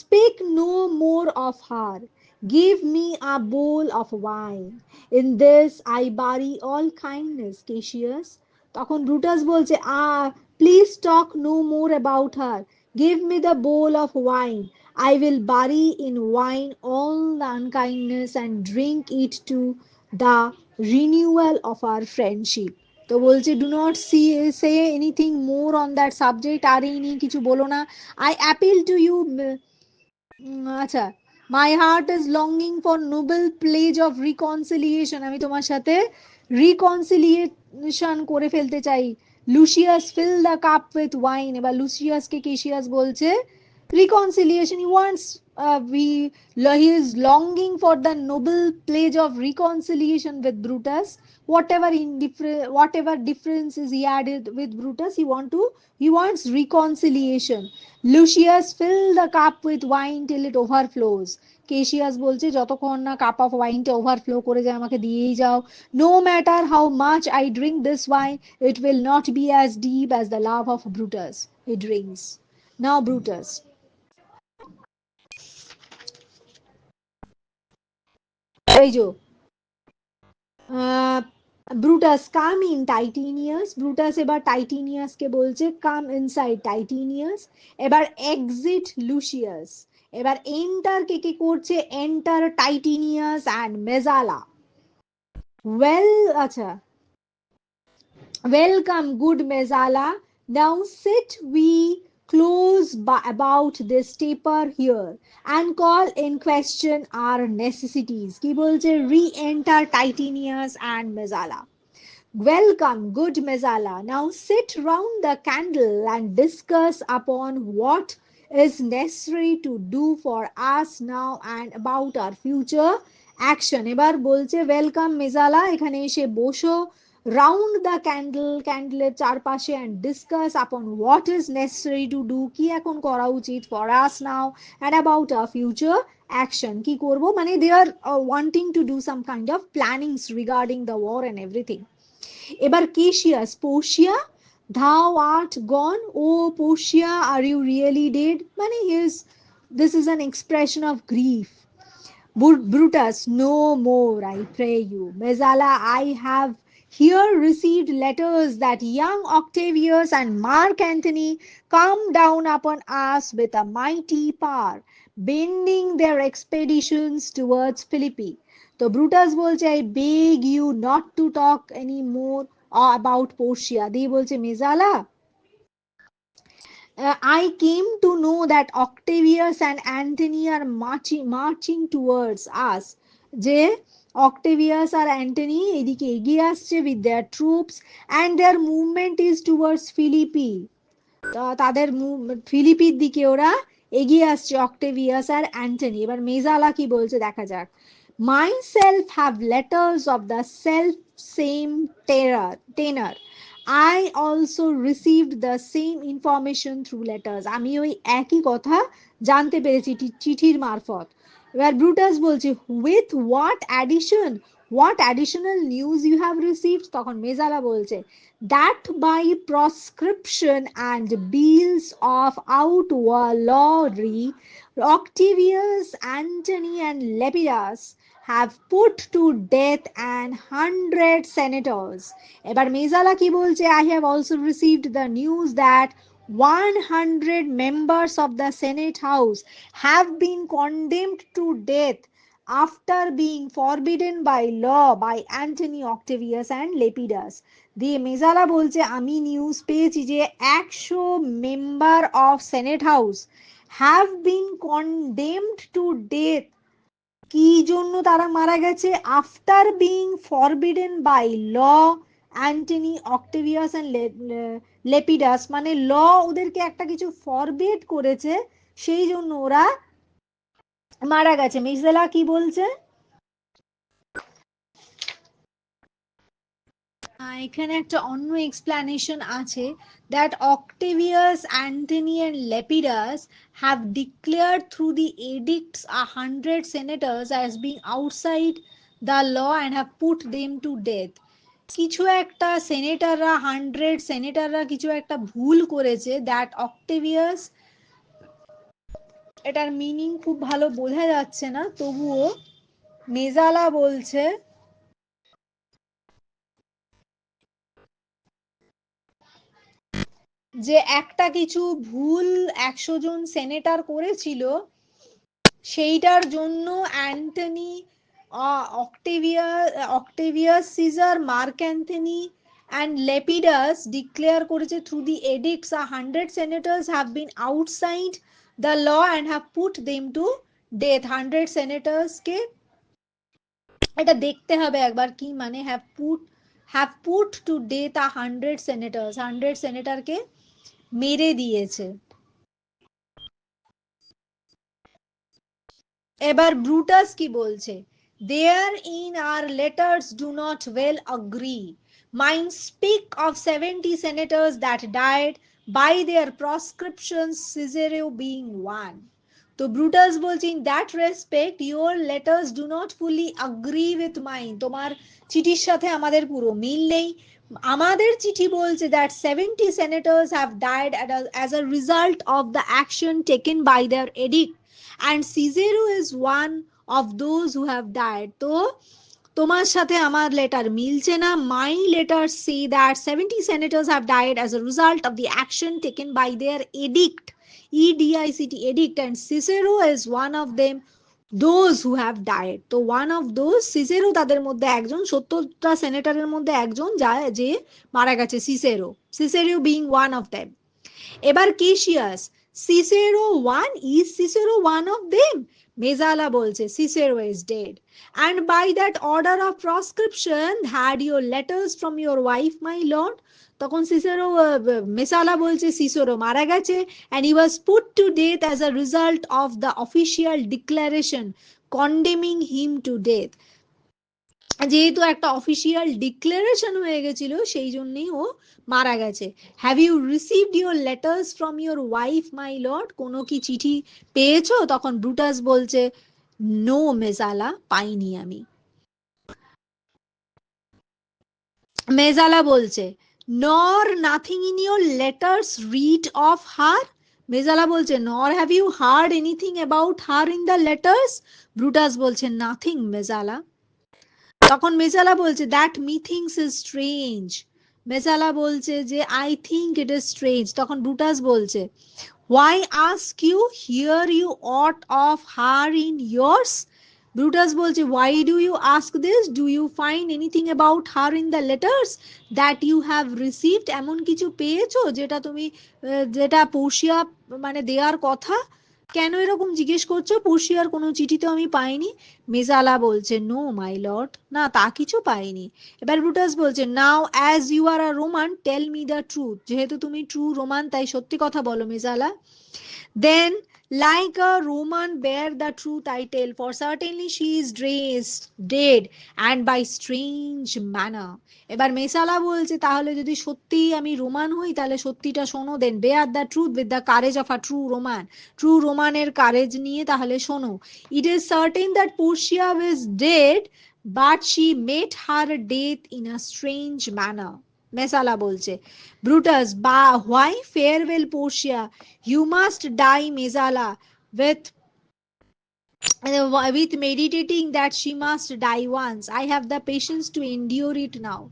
speak no more of her. Give me a bowl of wine. In this I bury all kindness, Cassius. তখন Brutus বলছে please talk no more about her, give me the bowl of wine, I will bury in wine all the unkindness and drink it to the renewal of our friendship. তো বলছে do not say anything more on that subject, আর এই নিয়ে কিছু বলো না। I appeal to you, আচ্ছা, my heart is longing for noble pledge of reconciliation, আমি তোমার সাথে reconciliation করে ফেলতে চাই। Lucius fill the cup with wine, এবার লুসিয়াসকে কেশিয়াস বলছে reconciliation, he wants he is longing for the noble pledge of reconciliation with Brutus. Whatever differences he added with Brutus, he wants reconciliation. Lucius fill the cup with wine till it overflows. কেশিয়াস বলছে যতক্ষণ না cup of ওয়াইনটা overflow করে যায় আমাকে দিয়েই যাও। No matter how much I drink this wine, it will not be as deep as the love of Brutus he drinks. Now Brutus, এই যে Brutus come in Titinius, Brutus এবার টাইটেনিয়াসকে বলছে কাম ইনসাইড টাইটেনিয়াস। এবার exit Lucius, এবার enter কে কে করছে, enter Titinius and Messala. Well আচ্ছা, welcome good Mezala, now sit we close about this taper here and call in question our necessities. কি বলছে re-enter Titanius and Mezala. Welcome, good Mezala. Now sit round the candle and discuss upon what is necessary to do for us now and about our future action. এবার বলছে welcome মেজালা, এখানে এসে বসো, round the ক্যান্ডেলের চারপাশে, and discuss upon what is necessary to do, কি এখন করা উচিত, for us now and about our future action, কি করব, মানে they are wanting to do some kind of plannings regarding the war and everything. এবার Cassius, Portia thou art gone, oh Portia, are you really dead, মানে this is an expression of grief. Brutus, no more, I pray you. Mezala, I have here received letters that young Octavius and Mark Antony come down upon us with a mighty power, bending their expeditions towards Philippi. তো Brutus বলছে I beg you not to talk any more about Portia, দিয়ে বলছে মেজালা I came to know that Octavius and Antony are marching towards us. যে Octavius আর Antony এদিকে এগিয়ে আসছে with their troops and their movement is towards Philippi. তাদের ফিলিপির দিকে ওরা এগিয়ে আসছে অক্টেভিয়াস আর অ্যান্টনি। এবার মেজালা কি বলছে দেখা যাক। myself have letters of the self same tenor. I also received the same information through letters. আমি ওই একই কথা জানতে পেরেছি চিঠির মারফত। এবার ব্রুটাস বলছে with what additional news you have received, তখন মেজালা বলছে that by proscription and bills of outlawry Octavius, Antony and Lepidus have put to death 100 senators. এবার মেজালা কি বলছে I have also received the news that 100 members of the Senate House have been condemned to death after being forbidden by law by Antony, Octavius and Lepidus. দিয়ে মেজালা বলছে আমি news পেয়েছি যে 100 member of senate house have been condemned to death. কি জন্য তারা মারা গেছে? After being forbidden by law Antony Octavius and Lepidus, মানে ল ওদেরকে একটা কিছু ফরবিড করেছে, সেই জন্য ওরা মারা গেছে। মেজেলা কি বলছে? এখানে একটা অন্য এক্সপ্লানেশন আছে that Octavius, Antony and Lepidus have declared through the edicts 100 senators as being outside the law and have put them to death. কিছু একটা সেনেটাররা 100 সেনেটাররা কিছু একটা ভুল করেছে, দ্যাট অক্টেভিয়াস, এটার মিনিং খুব ভালো বোঝা যাচ্ছে না, তবুও মেজালা বলছে যে একটা কিছু ভুল 100 জন সেনেটার করেছিল, সেইটার জন্য Antony, Octavius Caesar, Mark Anthony and Lepidus declare করেছে through the edicts 100 senators have been outside the law and have put them to death. 100 senators কে, এটা দেখতে হবে একবার কি মানে have put to death 100 senators, 100 সেনেটরকে মেরে দিয়েছে। এবার ব্রুটাস কি বলছে? Therein our letters do not well agree, mine speak of 70 senators that died by their proscriptions, Cicero being one. তো ব্রুটাস বলছে in that respect your letters do not fully agree with mine. তোমার চিঠির সাথে আমাদের পুরো মিল নেই। আমাদের চিঠি বলছে that 70 senators have died as a result of the action taken by their edict and Cicero is one of those who have died. তো তোমার সাথে আমার লেটার মিলছে না। My letters say that 70 senators have died as a result of the action taken by their edict, edict, edict, and Cicero is one of them, those who have died. তো one of those, Cicero তাদের মধ্যে একজন, 70টা সেনেটরের মধ্যে একজন যে মারা গেছে, Cicero being one of them. এবার Cassius, Cicero one, is Cicero one of them? Messala বলছে Cicero is dead and by that order of proscription had your letters from your wife my lord. তখন Cicero, মেসালা বলছে Cicero মারা গেছে and he was put to death as a result of the official declaration condemning him to death. যেহেতু একটা official declaration হয়ে গেছিল সেই জন্যই ও মারা গেছে। Have you received your letters from your wife my lord? কোনো কি চিঠি পেয়েছো? তখন ব্রুটাস বলছে নো মেজালা, পাইনি আমি। মেজালা বলছে nor nothing in your letters read of her? Messala বলছে nor have you heard anything about her in the letters? Brutus বলছে নাথিং মেজালা। তখন মেজালা বলছে that methinks is strange. Messala বলছে যে I think it is strange. তখন Brutus বলছে why ask you, hear you aught of her in yours? Brutus বলছে why do you ask this, do you find anything about her in the letters that you have received, এমন কিছু পেয়েছো যেটা তুমি যেটা Portia মানে দেওয়ার কথা, কেন এরকম জিজ্ঞেস করছো, পোর্শিয়ার কোনো চিঠি তো আমি পাইনি। মেজালা বলছে নো মাই লর্ড, না তা কিছু পাইনি। এবার ব্রুটাস বলছে now as you are a Roman tell me the truth, যেহেতু তুমি ট্রু রোমান তাই সত্যি কথা বলো মেজালা। Then, like a Roman, bear the truth I tell, for certainly she is dead, and by strange manner. এবার মেসালা বলছে তাহলে যদি সত্যি আমি রোমান হই তাহলে সত্যিটা শোনো, then bear the truth with the courage of a true Roman, true রোমানের কারেজ নিয়ে তাহলে শোনো। It is certain that Portia is dead, but she met her death in a strange manner. Messala বলছে Brutus বা why farewell Portia, you must die Mesala with meditating that she must die once, I have the patience to endure it now।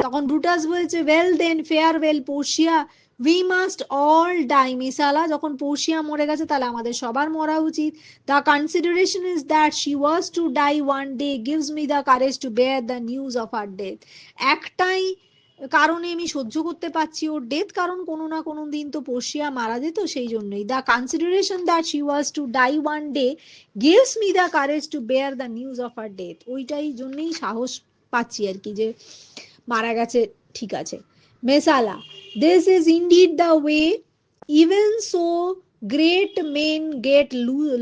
তখন Brutus বলছে well then farewell Portia, we must all die মিসালা, যখন Portia মরে গেছে তাহলে আমাদের সবার মরা উচিত। the consideration is that she was to die one day gives me the courage to bear the news of her death। একটাই কারণে আমি সহ্য করতে পারছি ওর ডেথ, কারণ কোনো না কোনো দিন তো পোর্শিয়া মারা যেত, সেই জন্যই। The consideration that she was to die one day gives me the courage to bear the news of her death, ওইটাই জন্যই সাহস পাচ্ছি আর কি যে মারা গেছে, ঠিক আছে। Messala this is indeed the way even so great men get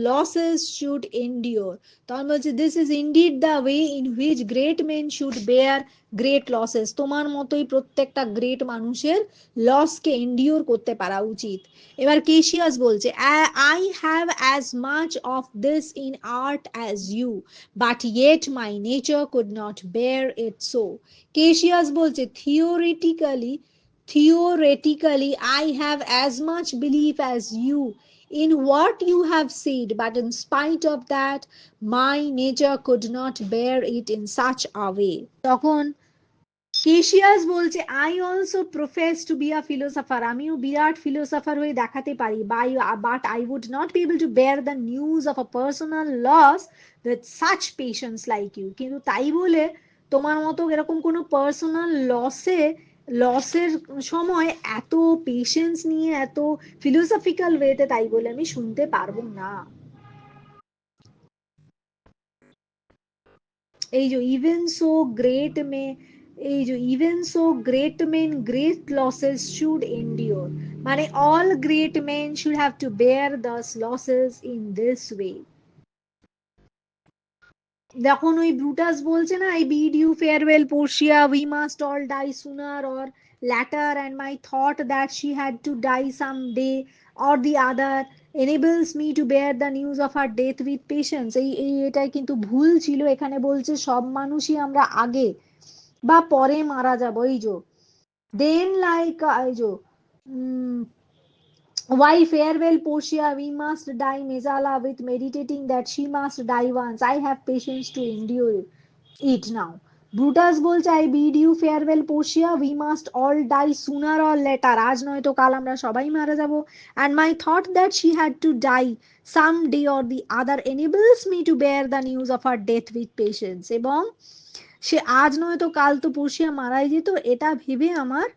losses should endure। তখন বলছে this is indeed the way in which great men should bear great losses, তোমার মতোই প্রত্যেকটা গ্রেট মানুষের লসকে এন্ডিওর করতে পারা উচিত। এবার কেশিয়াস বলছে I have as much of this in art as you, but yet my nature could not bear it so। কেশিয়াস বলছে theoretically I have as much belief as you in what you have said, but in spite of that my nature could not bear it in such a way। তখন Cassius বলছে I also profess to be a philosopher, আমিও বিরাট philosopher হয়ে দেখাতে পারি, but I would not be able to bear the news of a personal loss with such patience like you. কিন্তু তাই বলে তোমার মতো এরকম কোনো পার্সোনাল লসের সময় এত পেশেন্স নিয়ে এত ফিলোসফিক্যাল ওয়েতে তাই বলে আমি শুনতে পারবো না। এই যে ইভেন সো গ্রেট মে এই যে even so great men great losses should endure, মানে all great men should have to bear those losses in this way. যখন ওই ব্রুটাস বলছে না I bid you farewell Portia, we must all die sooner or later, and my thought that she had to die some day or the other enables me to bear the news of her death with patience। এটাই কিন্তু ভুল ছিল, এখানে বলছে সব মানুষই আমরা আগে বা পরে মারা যাবো। এই যে দেন লাইক এই যে why farewell Portia, we must die Mesala with meditating that she must die once, I have patience to endure it now। Brutus বলছে I bid you farewell Portia, we must all die sooner or later, আজ নয়তো কাল আমরা সবাই মারা যাব, and my thought that she had to die some day or the other enables me to bear the news of her death with patience. এবং সে আজ নয়তো কাল তো পোর্শিয়া মারাই যেত, এটা ভেবে আমার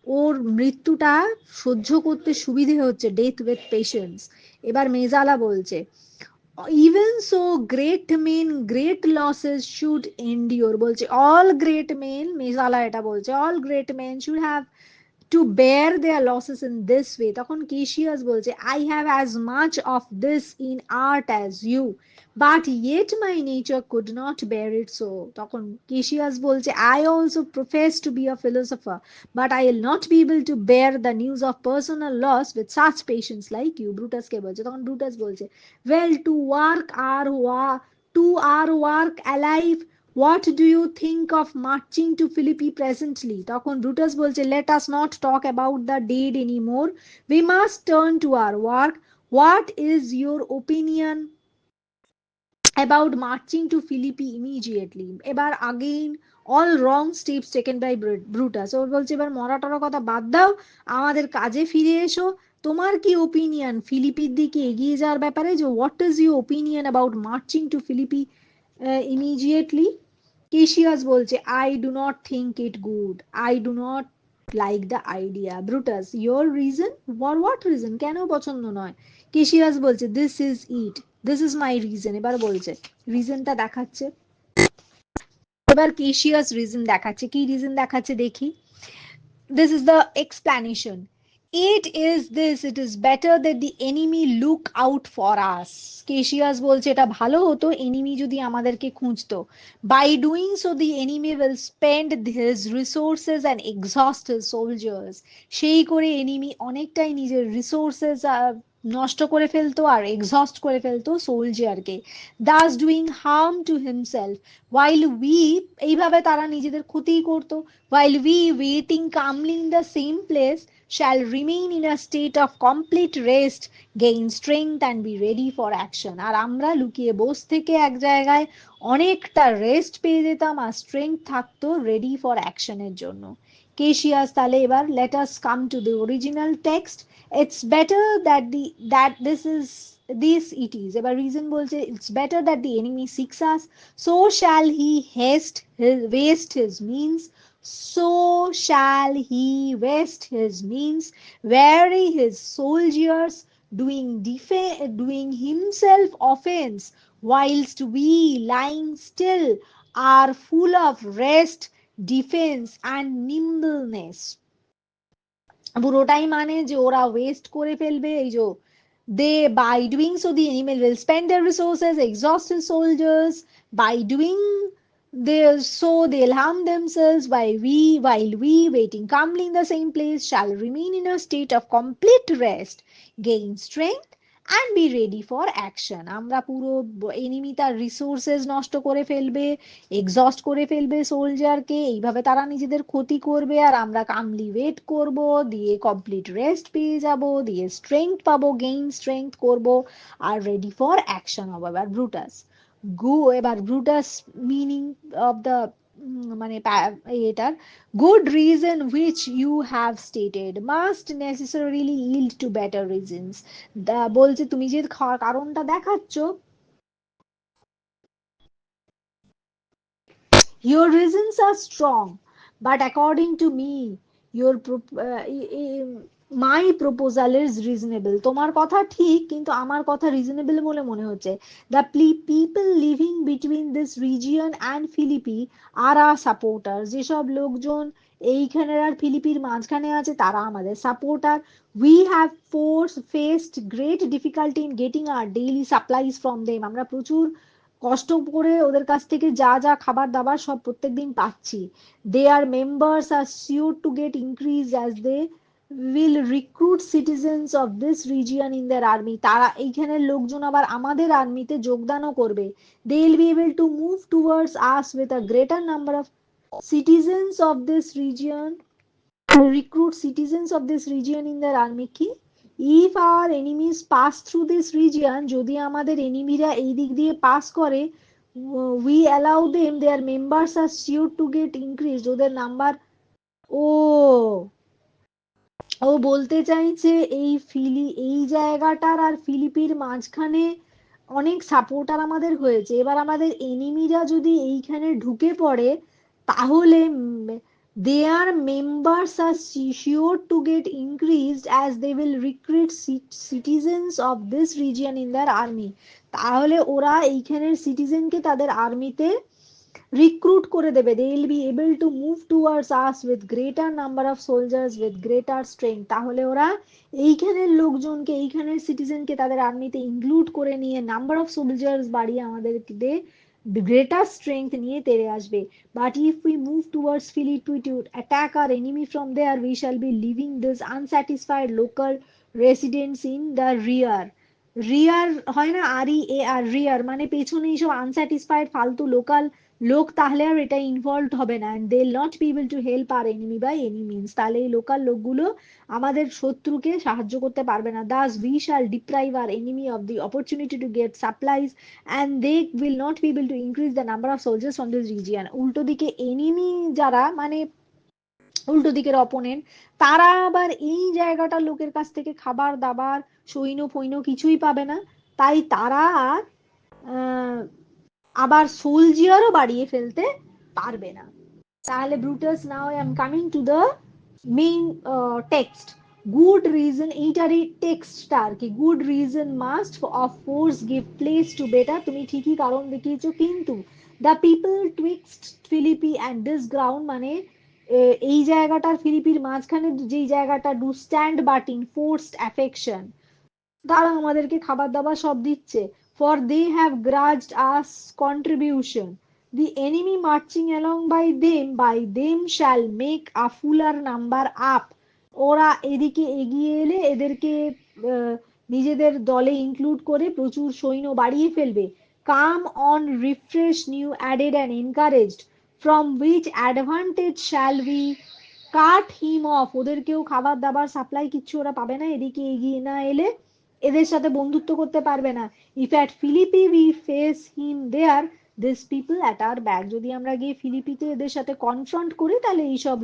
ওর মৃত্যুটা সহ্য করতে সুবিধে হচ্ছে, ডেথ উইথ পেশেন্স। এবার মেজালা বলছে even so great men great losses should endure, বলছে all great men, মেজালা এটা বলছে all great men should have to bear their losses in this way। তখন কেশিয়াস বলছে I have as much of this in art as you, but yet my nature could not bear it so। তখন Cassius বলছে I also profess to be a philosopher, but I will not be able to bear the news of personal loss with such patience like you। ব্রুটাসকে বলছে, তখন Brutus বলছে well to our work alive, what do you think of marching to Philippi presently? তখন Brutus বলছে let us not talk about the dead anymore, we must turn to our work, what is your opinion about marching to Philippi immediately? এবার again all wrong steps taken by Brutus। ও বলছে এবার মরা টরা কথা বাদ দাও, আমাদের কাজে ফিরে এসো, তোমার কি ওপিনিয়ন ফিলিপির দিকে এগিয়ে যাওয়ার ব্যাপারে, যে what is your opinion about marching to Philippi immediately Cassius বলছে I do not think it good, I do not like the idea. Brutus your reason, for what reason, কেন পছন্দ নয়? কেশিয়াস বলছে this is it, this is my reason. এবার বলছে রিজনটা দেখাচ্ছে, এবার কেশিয়াস reason দেখাচ্ছে, কি রিজন দেখাচ্ছে দেখি। This is the explanation. It is this, it is better that the enemy look out for us. Cassius বলছে এটা ভালো হতো enemy যদি আমাদেরকে খুঁজতো। By doing so the enemy will spend his resources and exhaust his soldiers. সেই করে enemy অনেকটাই নিজের resources নষ্ট করে ফেলতো আর exhaust করে ফেলতো সোলজারকে, thus doing harm to himself, while we, এইভাবে তারা নিজেদের ক্ষতি করতো, while we waiting calmly in the same place shall remain in a state of complete rest, gain strength and be ready for action. আর আমরা লুকিয়ে বস থেকে এক জায়গায় অনেকটা রেস্ট পেয়ে যেতাম আর স্ট্রেংথ থাকতো রেডি ফর অ্যাকশনের জন্য। কেশিয়াস তাহলে এবার let us come to the original text. It's better that this is this it is, এবার রিজন বলছে it's better that the enemy seeks us, so shall he waste his means, so shall he waste his means, weary his soldiers, doing himself offense, whilst we lying still are full of rest, defense and nimbleness. পুরোটাই মানে যে ওরা West করে ফেলবে, এই যে they by doing so the enemy will spend their resources, exhaust his soldiers, by doing this so they'll harm themselves, while we waiting calmly in the same place shall remain in a state of complete rest, gain strength and be ready for action. আমরা পুরো enemy তার resources নষ্ট করে ফেলবে, exhaust করে ফেলবে সোলজারকে, এইভাবে তারা নিজেদের ক্ষতি করবে আর আমরা কামলি ওয়েট করব, দিয়ে কমপ্লিট রেস্ট পেয়ে যাব, দিয়ে স্ট্রেংথ পাবো, গেইন স্ট্রেংথ করব আর রেডি ফর অ্যাকশন হবে। এবার ব্রুটাস এবার ব্রুটাস মিনিং অফ দ্য মানে এটার good reason which you have stated must necessarily yield to better reasons. বলছে তুমি যে কারণটা দেখাচ্ছ, your reasons are strong, but according to me, my proposal is reasonable. তোমার কথা ঠিক কিন্তু আমার কথা রিজনেবল বলে মনে হচ্ছে। The people living between this region and Philippi are our supporters. যেসব লোকজন এইখানের আর ফিলিপির মাঝখানে আছে তারা আমাদের supporter. We have faced great difficulty in getting our daily supplies from them. আমরা প্রচুর কষ্ট করে ওদের কাছ থেকে যা যা খাবার দাবার সব প্রত্যেকদিন পাচ্ছি। Their members are sure to get increased as they will recruit citizens of this region in their army. তারা এইখানের লোকজন আবার আমাদের আর্মিতে যোগদানও করবে। They will be able to move towards us with a greater number of citizens of this region, recruit citizens of this region in their army. কি, if our enemies pass through this region, যদি আমাদের এনিমিরা এই দিক দিয়ে pass করে, we allow them, their members are sure to get increased, ওদের number. ও ও বলতে চাইছে এই জায়গাটার আর ফিলিপির মাঝখানে অনেক সাপোর্টার আমাদের হয়েছে, এবার আমাদের এনিমিরা যদি এইখানে ঢুকে পড়ে তাহলে their members are sure to get increased as they will recruit citizens of this region in their army. তাহলে ওরা এইখানের সিটিজেনকে তাদের আর্মিতে রিক্রুট করে দেবে। they will be able to move towards us with greater number of soldiers with greater strength. তাহলে ওরা এইখানের লোকজনকে, এইখানের সিটিজেনকে তাদের আর্মিতে ইনক্লুড করে নিয়ে নাম্বার অফ সোলজার্স বাড়িয়ে আমাদেরকে greater strength নিয়ে তেড়ে আসবে। but if we move towards Philippi to attack our enemy from there, we shall be leaving this unsatisfied local residents in the rear. রিয়ার হয় না, আর ই এ আর, রিয়ার মানে পেছনে, এইসব আনস্যাটিসফাইড ফালতু লোকাল লোক তাহলে আর এটা ইনভলভ হবে না, and they'll not be able to help our enemy by any means. তাহলে এই লোকাল লোকগুলো আমাদের শত্রুকে সাহায্য করতে পারবে না। thus we shall deprive our enemy of the opportunity to get supplies and they will not be able to increase the number of soldiers from this region. উল্টো দিকে এনিমি যারা মানে উল্টো দিকের অপোনেন্ট, তারা আবার এই জায়গাটার লোকের কাছ থেকে খাবার দাবার সৈন্য ফৈন্য কিছুই পাবে না, তাই তারা আর আবার সোলজিয়ারও বাড়িয়ে ফেলতে পারবে না। তাহলে Brutus, now I am coming to the main text. Good reason, এইটার এই টেক্সটটা আর কি, good reason must of force give place to better, তুমি ঠিকই কারণ দেখিয়েছো, কিন্তু the people twixt Philippi and this ground, মানে এই জায়গাটার ফিলিপির মাঝখানে যেই জায়গাটা, do stand but in forced affection, তারা আমাদেরকে খাবার দাবার সব দিচ্ছে, for they have grudged us contribution, the enemy marching along by them shall make a fuller number up, ওরা এদিকে এগিয়ে এলে এদেরকে নিজেদের দলে ইনক্লুড করে প্রচুর সৈন্য বাড়িয়ে ফেলবে, come on refresh new added and encouraged, from which advantage shall we cut him off, ওদেরকেও খাবার দাবার সাপ্লাই কিচ্ছু ওরা পাবে না এদিকে এগিয়ে না এলে, এদের সাথে বন্ধুত্ব করতে পারবে না। If at Philippi we face him there this people at our back, যদি আমরা গিয়ে ফিলিপিতে এদের সাথে কনফ্রন্ট করি তাহলে এইসব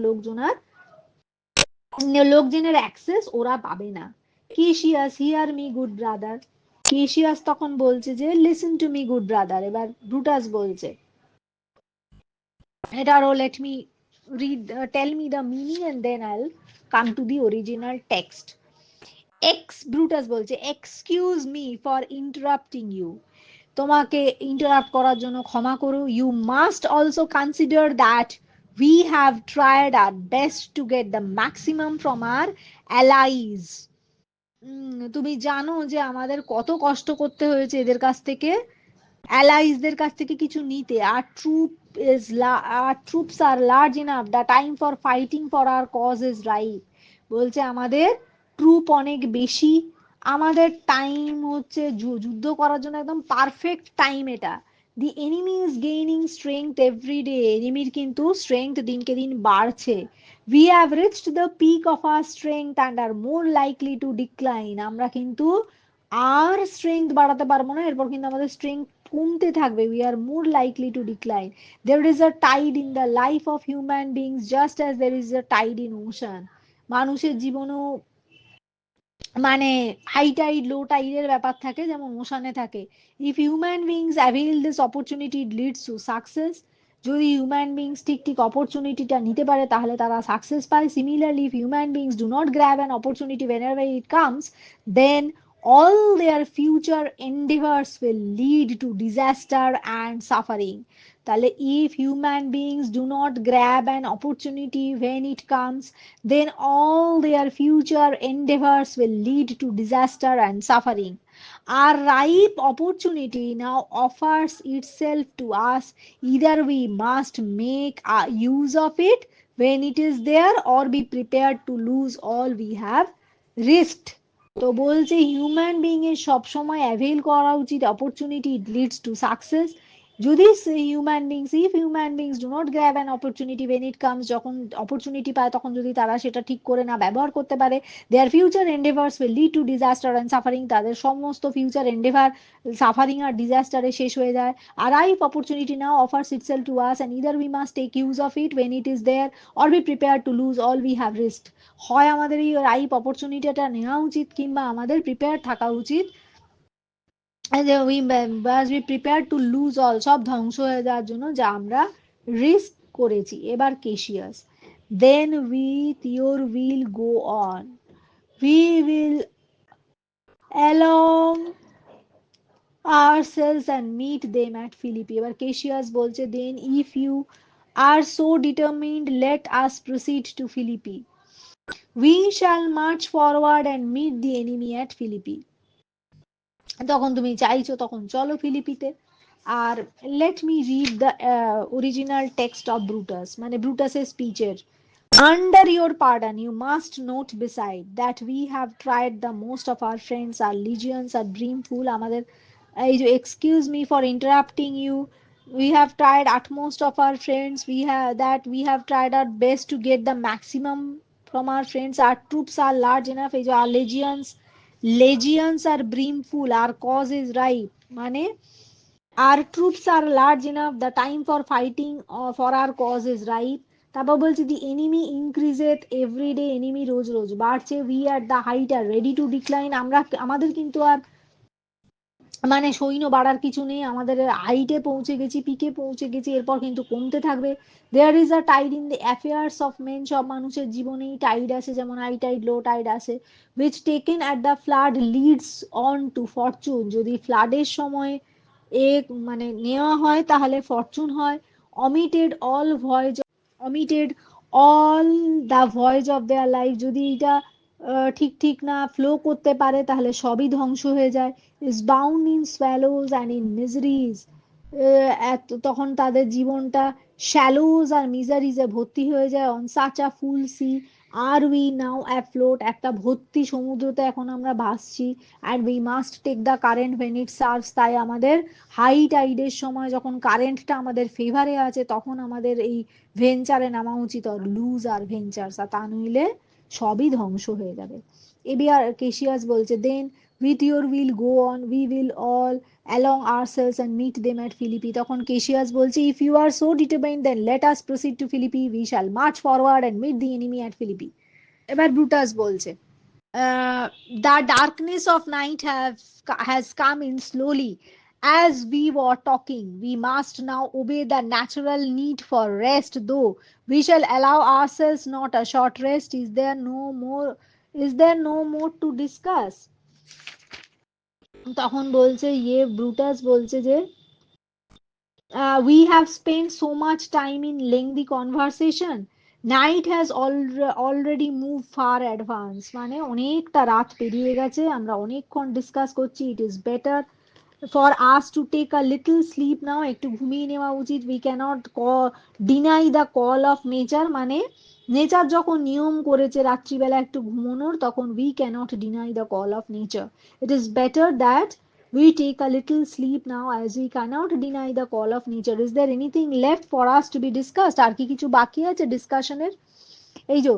লোকজনের অ্যাক্সেস ওরা পাবে না। কেশিয়াস, হিয়ার মি গুড ব্রাদার, কেশিয়াস তখন বলছে যে listen to me good brother, এবার ব্রুটাস বলছে এটারও, let me read, tell me the meaning and then I'll come to the original text. Brutus বলছে, excuse me for interrupting you, তোমাকে interrupt করার জন্য ক্ষমা করো, you must also consider that we have tried our best to get the maximum from our allies, তুমি জানো যে আমাদের কত কষ্ট করতে হয়েছে এদের কাছ থেকে, অ্যালাইজদের কাছ থেকে কিছু নিতে, আর troops are large enough, the time for fighting for our cause is right, বলছে আমাদের ট্রুপ অনেক বেশি, আমাদের টাইম হচ্ছে যুদ্ধ করার জন্য একদম পারফেক্ট টাইম এটা, the enemy is gaining strength every day, এনিমির কিন্তু স্ট্রেংথ দিনকে দিন বাড়ছে, we have reached the peak of our strength and are more likely to decline, আমরা কিন্তু আর স্ট্রেংথ বাড়াতে পারবো না, এরপর কিন্তু আমাদের স্ট্রেংথ কমতে থাকবে, we are more likely to decline, there is a tide in the life of human beings just as there is a tide in ocean, মানুষের জীবনেও মানে হাই টাইড লো টাইডের ব্যাপার থাকে যেমন ওশানে থাকে, if human beings avail this opportunity it leads to success, যদি human beings ঠিক ঠিক অপরচুনিটিটা নিতে পারে তাহলে তারা সাকসেস পায়, similarly if human beings do not grab an opportunity whenever it comes, then all their future endeavors will lead to disaster and suffering, তাহলে if human beings do not grab an opportunity when it comes, then all their future endeavors will lead to disaster and suffering. A ripe opportunity now offers itself to us. Either we must make a use of it when it is there or be prepared to lose all we have risked. তো বলছে human being এর সবসময় avail করা উচিত opportunity, it leads to success, যদি human beings, if human beings do not grab an opportunity when it comes, যখন opportunity পায় তখন যদি তারা সেটা ঠিক করে না ব্যবহার করতে পারে, their future endeavours will lead to disaster and suffering, তাদের সমস্ত ফিউচার এন্ডেভার সাফারিং আর ডিজাস্টারে শেষ হয়ে যায়। আর if opportunity now offers itself to us and either we must take use of it when it is there or be prepare to lose all we have risked, হয় আমাদের এই ripe অপরচুনিটিটা নেওয়া উচিত কিংবা আমাদের প্রিপেয়ার থাকা উচিত, we must be prepare to lose all, সব ধ্বংস হয়ে যাওয়ার জন্য যা আমরা রিস্ক করেছি। এবার Cassius, then with your will go on, we will along ourselves and meet them at Philippi, এবার কেশিয়াস বলছে then if you are so determined let us proceed to Philippi, we shall march forward and meet the enemy at Philippi, তখন তুমি চাইছো তখন চলো ফিলিপিতে। আর let me read the original text of Brutus, মানে ব্রুটাসের স্পিচের, under your pardon you must note beside that we have tried the most of our friends, our legions are brimful, আমাদের এই যে excuse me for interrupting you, we have tried utmost of our friends, we have tried our best to get the maximum from our friends, our troops are large enough, এই যে our legions are brimful, our cause is right, মানে our troops are large enough, the time for fighting for our cause is ripe, তারপর বলছে the enemy increaseth every day, enemy রোজ রোজ বাড়ছে, we at the height are ready to decline, আমরা আমাদের কিন্তু আর মানে সৈন্য বাড়ার কিছু নেই, আমাদের হাইটে পৌঁছে গেছি, পিকে পৌঁছে গেছি, এরপর কিন্তু কমতে থাকবে। There is a tide in the affairs of men, সব মানুষের জীবনেই টাইড আছে, যেমন হাই টাইড লো টাইড আছে, which taken at the flood leads on to fortune, যদি ফ্লাডের সময় এ মানে নেওয়া হয় তাহলে ফরচুন হয়। Omitted all voice, omitted all the voice of their life, যদি এটা ঠিক ঠিক না ফ্লো করতে পারে তাহলে সবই ধ্বংস হয়ে যায়। Is bound in shallows and in miseries, তখন তাদের জীবনটা শ্যালোজ আর মিজারিজে ভর্তি হয়ে যায়। On such a full sea are we now afloat, একটা ভর্তি সমুদ্রতে এখন আমরা ভাসছি। And we must take the current when it serves, তাই আমাদের হাই টাইডের সময় যখন কারেন্টটা আমাদের ফেভারে আছে তখন আমাদের এই ভেঞ্চারে নামা উচিত, আর লুজ আর ভেঞ্চার্স, আর তা নইলে সবই ধ্বংস হয়ে যাবে। এবিআর কেশিয়াস বলছে, then with your will go on we will all along ourselves and meet them at Philippi, তখন কেশিয়াস বলছে, if you are so determined then let us proceed to Philippi, we shall march forward and meet the enemy at Philippi. এবার Brutus বলছে, the darkness of night has come in slowly as we were talking. We must now obey the natural need for rest, though we shall allow ourselves not a short rest. Is there no more to discuss? তখন বলছে Brutus বলছে যে, we have spent so much time in lengthy conversation. Night has already moved far advance. মানে অনেকটা রাত পেরিয়ে গেছে, আমরা অনেকক্ষণ ডিসকাস করছি। It is better for us to take a little sleep now, একটু ঘুমিয়ে নেওয়া উচিত। We cannot deny the call of nature, মানে নেচার যখন নিয়ম করেছে রাত্রিবেলা একটু ঘুমানোর, তখন we cannot deny the call of nature. It is better that we take a little sleep now as we cannot deny the call of nature. Is there anything left for us to be discussed? আর কি কিছু বাকি আছে ডিসকাশনের? এই যে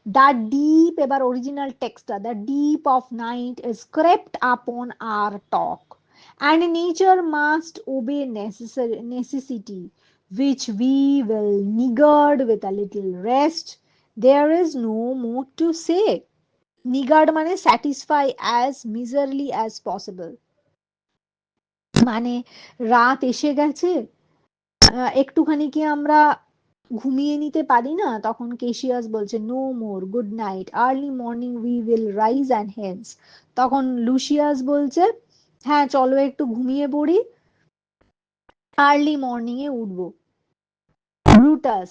the deep, এবার original টেক্সটটা, the deep of night is crept upon our talk and nature must obey necessity, which we will niggard with a little rest. There is no more to say. Niggard মানে satisfy as miserably as possible, মানে রাত এসে গেছে, একটুখানি কি আমরা ঘুমিয়ে নিতে পারি না? তখন কেশিয়াস বলছে, no more, good night, early morning we will rise and hence. তখন লুসিয়াস বলছে, হ্যাঁ চলো একটু ঘুমিয়ে পড়ি, আর্লি মর্নিং এ উঠবো। ব্রুটাস,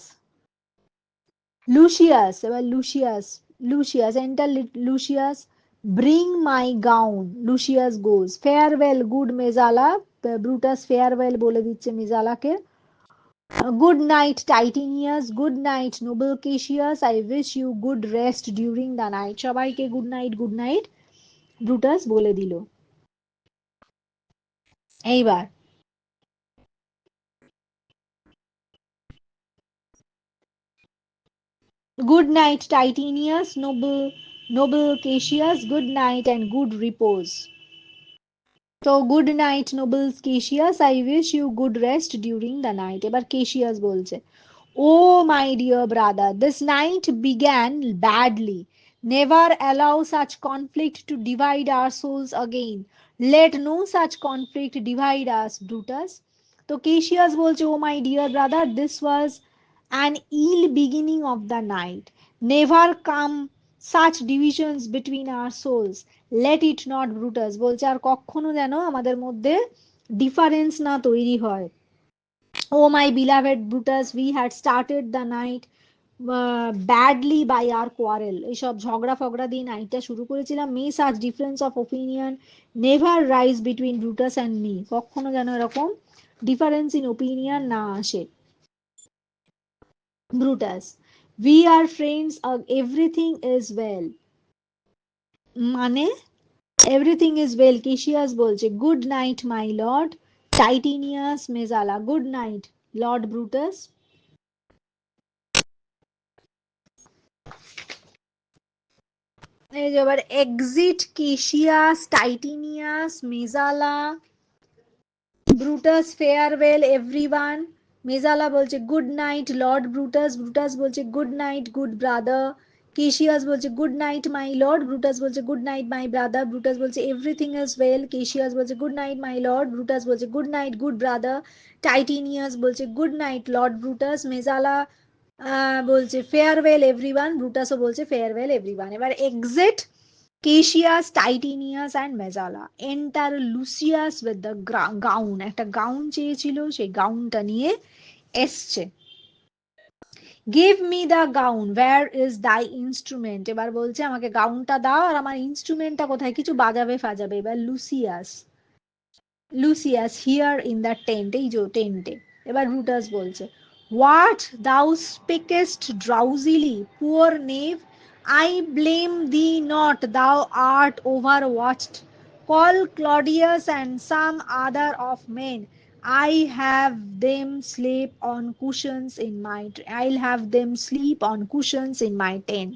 লুসিয়াস, এবার Lucius enter, Lucius, bring my gown, Lucius goes, farewell good Messala, Brutus farewell বলে দিচ্ছে মেজালাকে। Good night, Titanius. Good night, noble Cassius. I wish you good rest during the night. সবাইকে good night good night Brutus বলে দিল। এইবার good night, Titanius, noble Cassius. Good night and good repose. So good night, noble Cassius. I wish you good rest during the night. এবার Cassius বলছে, oh, my dear brother, this night began badly. Never allow such conflict to divide our souls again. Let no such conflict divide us, Brutus. তো Cassius বলছে, oh, my dear brother, this was an ill beginning of the night. Never come such divisions between our souls. Let it not, Brutus বলছে, আর কখনো যেন আমাদের মধ্যে difference না তৈরি হয়। Oh, my beloved Brutus, we had started the night badly by our quarrel. এইসব ঝগড়া ফগড়া দিয়ে নাইটটা শুরু করেছিলাম। May such difference of opinion never rise between Brutus and me. কখনো যেন এরকম ডিফারেন্স ইন ওপিনিয়ন না আসে। Brutus, we are friends, everything is well. মানে everything is well. Cassius বলছে, good night, my lord. Titanius Mesala, good night, Lord Brutus. এই যে এবার exit Cassius, Titinius, Messala, Brutus farewell everyone. Messala বলছে good night lord Brutus, Brutus বলছে good night good brother Cassius বলছে good night my lord, Brutus বলছে good night my brother, Brutus বলছে everything is well, Cassius বলছে good night my lord, Brutus বলছে good night good brother, Titinius বলছে good night lord Brutus, Messala বলছে farewell everyone, ব্রুটাসও বলছে farewell everyone. এবার exit Cassius, টাইটিনিয়াস and Messala, enter Lucius with the gown, একটা gown চেয়েছিল, সেই গাউনটা নিয়ে এসছে। Give me the gown, where is thy instrument, এবার বলছে আমাকে গাউনটা দাও আর আমার ইনস্ট্রুমেন্টটা কোথায়, কিছু বাজাবে ফাজাবে। এবার Lucius, Lucius here in the tent, এই যে টেন্টে। এবার ব্রুটাস বলছে what thou speakest drowsily poor knave, I blame thee not, thou art overwatched, call Claudius and some other of men, I have them sleep on cushions in my I'll have them sleep on cushions in my tent.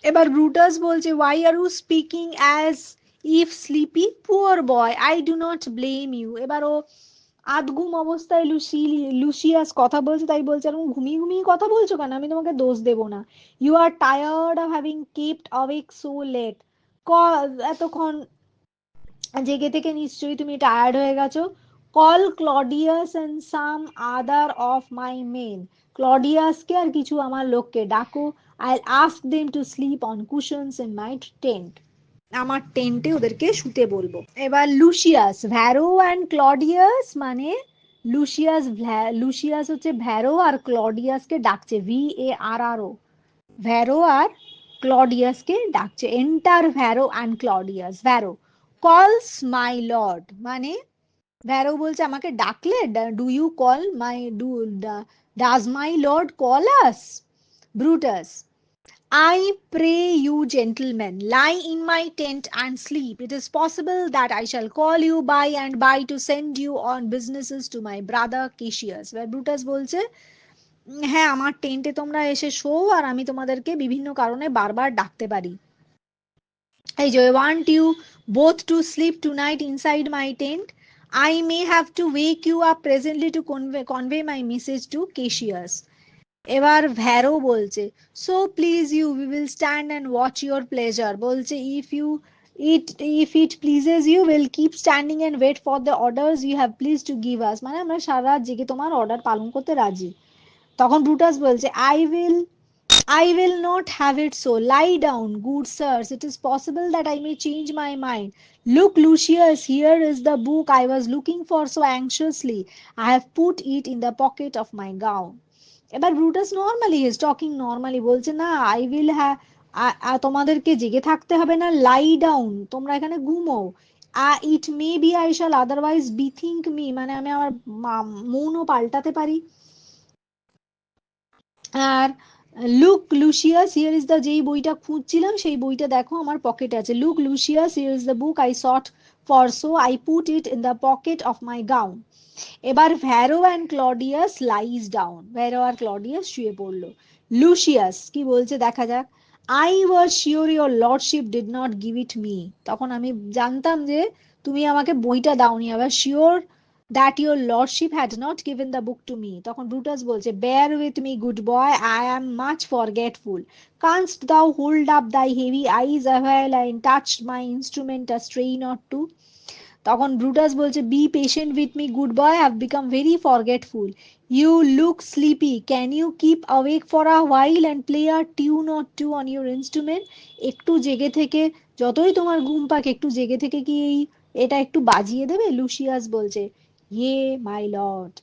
এবার Brutus বলছে why are you speaking as if sleepy, poor boy, I do not blame you। এবার ও আধঘুম অবস্থায় Lucius কথা বলছে, তাই বলছে এরকম ঘুমিয়ে ঘুমিয়ে কথা বলছো কেন, আমি তোমাকে দোষ দেব না। You are tired of having kept awake so late, এতক্ষণ জেগে থেকে নিশ্চয়ই তুমি টায়ার্ড হয়ে গেছো। Call Claudius and some other of my men, ক্লডিয়াসকে আর কিছু আমার লোককে ডাকো, I ask them to sleep on cushions in my tent, আমার টেন্টে ওদেরকে শুতে বলবো। এবার লুসিয়াস, ভ্যারো অ্যান্ড ক্লডিয়াস মানে লুসিয়াস, লুসিয়াস হচ্ছে ভ্যারো আর ক্লডিয়াসকে ডাকছে, VARRO, ভ্যারো আর ক্লডিয়াসকে ডাকছে। Enter Varro and Claudius, Varro calls my lord মানে ভ্যারো বলছে আমাকে ডাকলে, do you call my does my lord call us, Brutus I pray you gentlemen lie in my tent and sleep, it is possible that I shall call you by and by to send you on businesses to my brother Cassius। Brutus বলছে হ্যাঁ আমার টেন্টে তোমরা এসে show আর আমি তোমাদেরকে বিভিন্ন কারণে বারবার ডাকতে পারি। এই যে want you both to sleep tonight inside my tent, I may have to wake you up presently to convey my message to Cassius। এবার ভ্যারো বলছে so please you we will stand and watch your pleasure, বলছে if it pleases you will keep standing and wait for the orders you have please to give us, মানে আমরা সারা রাত জেগে তোমার order পালন করতে রাজি। তখন ব্রুটাস বলছে I will not have it so. Lie down, good sirs. It is possible that I may change my mind. Look, Lucius, here is the book I was looking for so anxiously. I have put it in the pocket of my gown. এবার Brutus normally is talking normally বলছে না I will তোমাদেরকে জেগে থাকতে হবে না, lie down, তোমরা এখানে ঘুমো। It may be I shall otherwise bethink me, মানে আমি আমার মনও পাল্টাতে পারি। আর look Lucius here is the, যেই বইটা খুঁজছিলাম সেই বইটা দেখো আমার পকেটে আছে। Look Lucius here is the book I sought for so I put it in the pocket of my gown. এবার Varro and Claudius lies down, Varro আর ক্লডিয়াস শুয়ে পড়লো। লুসিয়াস কি বলছে দেখা যাক, I was sure your lordship did not give it me, তখন আমি জানতাম যে তুমি আমাকে বইটা দাওনি, আবার sure that your lordship had not given the book to me, তখন ব্রুটাস বলছে bear with me good boy, I am much forgetful, canst thou hold up thy heavy eyes while I touched my instrument a strain or two। তখন Brutus বলছে be patient with me good boy, have become very forgetful, you look sleepy, can you keep awake for a while and play a tune or two on your instrument, একটু জেগে থেকে, যতই তোমার ঘুম পাক একটু জেগে থেকে কি এটা একটু বাজিয়ে দেবে। লুসিয়াস বলছে yea my lord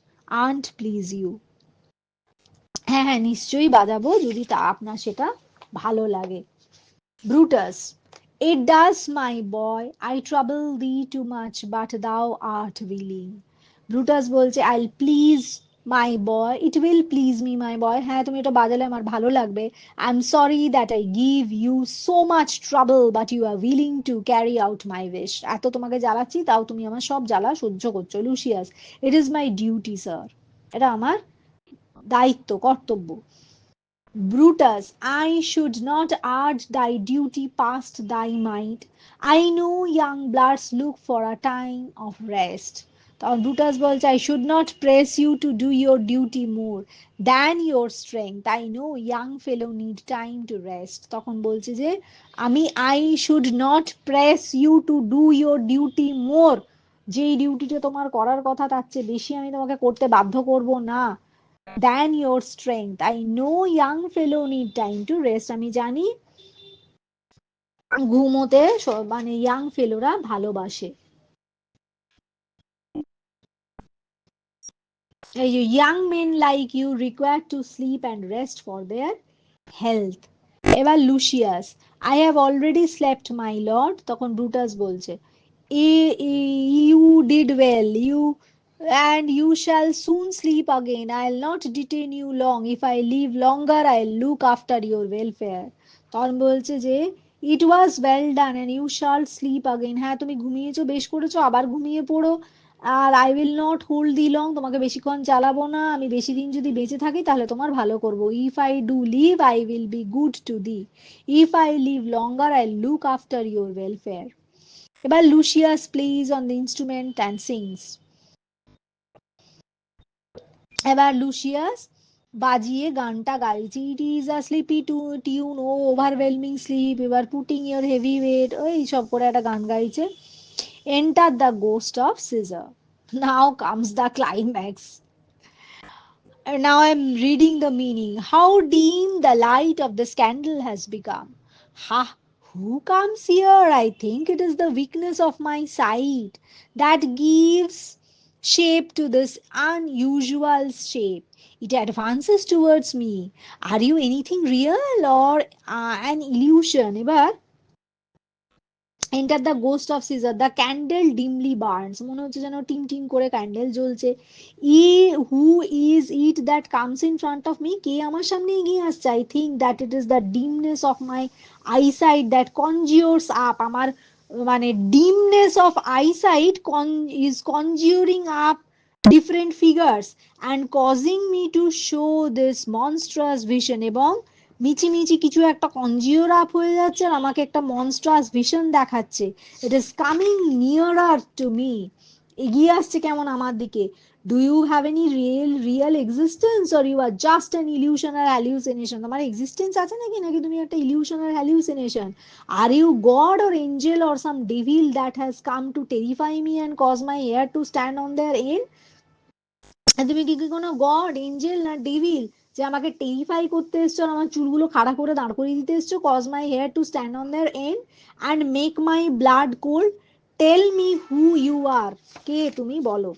an't please you, হ্যাঁ হ্যাঁ নিশ্চয়ই বাজাবো যদি তা আপনার সেটা ভালো লাগে। Brutus it does my boy, I trouble thee too much but thou art willing। Brutus বলছে I'll please my boy, it will please me my boy, হ্যাঁ তুমি এটা বাজালে আমার ভালো লাগবে। I'm sorry that I give you so much trouble but you are willing to carry out my wish, এত তোমাকে জ্বালাচ্ছি তাও তুমি আমার সব জ্বালা সহ্য করছো। Lucius it is my duty sir, এটা আমার দায়িত্ব কর্তব্য। Brutus, I should not urge thy duty past thy might. I know young bloods look for a time of rest. তখন ব্রুটাস বলছে, I should not press you to do your duty more than your strength. I know young fellow need time to rest. তখন বলছে যে I should not press you to do your duty more. যেই ডিউটিটা তোমার করার কথা তার চেয়ে বেশি আমি তোমাকে করতে বাধ্য করব না। than your strength. I know young fellow need time to rest. আমি জানি ঘুমোতে মানে ইয়াং ফেলোরা ভালোবাসে। A young men like you require to sleep and rest for their health. এবার Lucius, I have already slept my lord. তখন Brutus বলছে, You did well, and you shall soon sleep again. I'll not detain you long. If I live longer, I'll look after your welfare. তখন বলছে যে It was well done and you shall sleep again. হ্যাঁ তুমি ঘুমিয়েছো, বেশ করেছো, আবার ঘুমিয়ে পড়ো। আর I will not hold thee long. তোমাকে বেশিক্ষণ চালাবো না, আমি বেশি দিন যদি বেঁচে থাকি তাহলে তোমার ভালো করব। If I do live, I will be good to thee. If I live longer, I'll look after your welfare. এবার Lucius plays on the instrument and sings. এবার লুসিয়াস বাজিয়ে গানটা গাইছে, It is a sleepy tune, oh overwhelming sleep, এবার putting your heavy weight, ওই সব করে একটা গান গাইছে। Enter the ghost of Caesar. Now comes the climax. And now I'm reading the meaning. How dim the light of this candle has become. Ha! Who comes here? I think it is the weakness of my sight that gives shape to this unusual shape. It advances towards me. Are you anything real or an illusion? এবার enter the ghost of Caesar, the candle dimly burns, মনে হচ্ছে যেন টিম টিম করে candle জ্বলছে। Who is it that comes in front of me, কে আমার সামনে এগিয়ে আসছে? I think that it is the dimness of my eyesight that conjures up, আমার মানে dimness of eyesight is conjuring up different figures and causing me to show this monstrous vision, এবং মিছিমিছি কিছু একটা কনজিওর আপ হয়ে যাচ্ছে আর আমাকে একটা মনস্ট্রাস ভিশন দেখাচ্ছে। It is coming nearer to me, এগিয়ে আসছে কেমন আমার দিকে। Do you have any real existence or you are just an illusion আর হ্যালিউসিনেশন? তোমার এক্সিস্টেন্স আছে নাকি, নাকি তুমি একটা ইলিউশন আর hallucination? Are you god or angel or some devil that has come to terrify me and cause my hair to stand on their end? তুমি কি কোনো গড, এঞ্জেল না ডেভিল যে আমাকে টেরিফাই করতে এসছো আর আমার চুলগুলো খাড়া করে দাঁড় করিয়ে দিতে এসছো? Cause my hair to stand on their end and make my blood cold? Tell me who you are, কে তুমি বলো।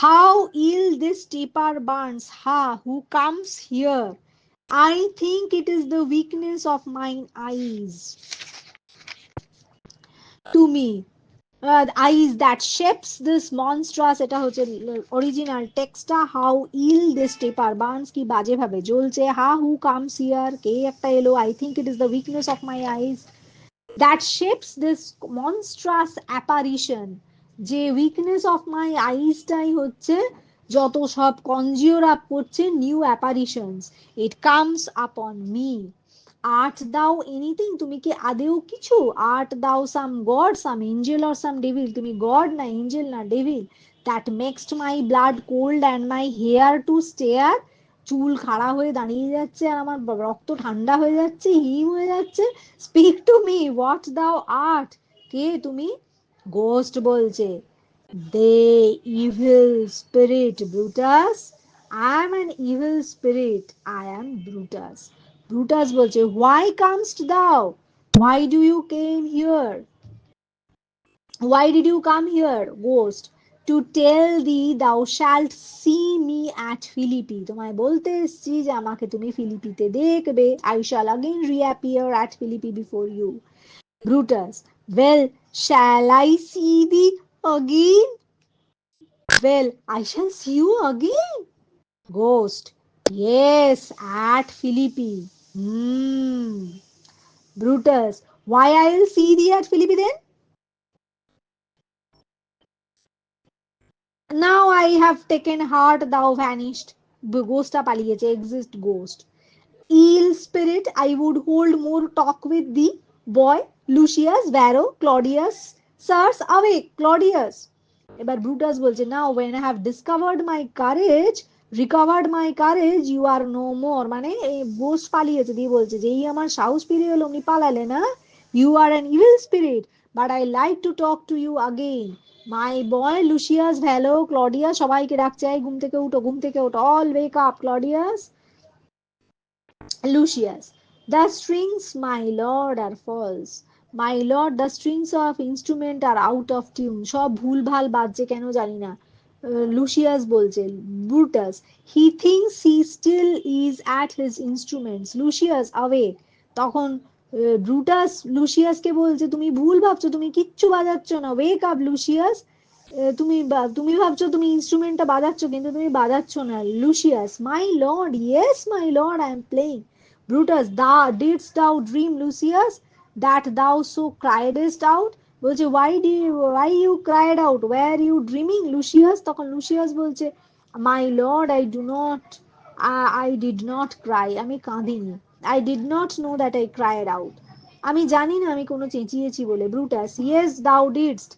How ill this taper burns, ha who comes here? I think it is the weakness of mine eyes to me, eyes that shapes this monstrous, এটা হচ্ছে original টেক্সটটা। How ill this taper burns, কি বাজে ভাবে জ্বলছে। হা who comes here, কে একটা এলো। I think it is the weakness of my eyes that shapes this monstrous apparition, যে উইকনেস অফ মাই আইজটাই হচ্ছে যত সব কনজিওর আপ করছে new apparitions. It comes upon me. Art thou anything, তুমি কি আদেও কিছু? Art thou some god, some angel or some devil? তুমি গড না এঞ্জেল না devil? That makest my blood cold and my hair to stare, চুল খাড়া হয়ে দাঁড়িয়ে যাচ্ছে আর আমার রক্ত ঠান্ডা হয়ে যাচ্ছে, হিম হয়ে যাচ্ছে। Speak to me, what thou art, কে তুমি? গোস্ট বলছে, thy evil spirit Brutus, I am an evil spirit, I am Brutus. Brutus বলছে, why comest thou, why do you came here, why did you come here? Ghost, to tell thee thou shalt see me at Philippi, তোমায় বলতে এসেছি যে আমাকে তুমি ফিলিপিতে দেখবে। I shall again reappear at Philippi before you. Brutus, well, shall I see thee again? Well, I shall see you again. Ghost, yes, at Philippi. Hmm. Brutus, why I'll see thee at Philippi then? Now I have taken heart, thou vanished. Ghosta পালিয়েছে, exist ghost. Ill spirit, I would hold more talk with thee. Boy, Lucius, Varro, Claudius, Sirs, awake, Claudius. এবার Brutus বলছে, now when I have discovered my courage, recovered my courage, you are no more, মানে ghost পালিয়েছে, দিয়ে বলছে যেই আমার সাহস ফিরে এলো উনি পালালে না, you are an evil spirit, but I like to talk to you again, my boy Lucius. hello Claudius, সবাইকে ডাকছে, এই ঘুম থেকে উঠো, ঘুম থেকে উঠো, all wake up, Claudius. Lucius, the strings, my lord, are false. My lord, the strings of instrument are out of tune. সব ভুলভাল বাজছে কেন জানি না। লুসিয়াস বলছে, Brutus, he thinks he still is at his instruments. Lucius, awake. তখন Brutus লুসিয়াসকে বলছে, তুমি ভুল ভাবছো, তুমি কিচ্ছু বাজাচ্ছ না, ওয়েক আপ লুসিয়াস। তুমি ভাবছো তুমি ইনস্ট্রুমেন্টটা বাজাচ্ছ, কিন্তু তুমি বাজাচ্ছ না। Lucius, my lord, yes my lord, I am playing. Brutus, didst thou dream, Lucius, that thou so criedest out? বলছে, why you cried out, were you dreaming, Lucius? তখন লুসিয়াস বলছে, my lord, I did not cry, আমি কাঁদিনি, I did not know that I cried out, আমি জানি না আমি কোনো চেঁচিয়েছি বলে। Brutus, yes thou didst,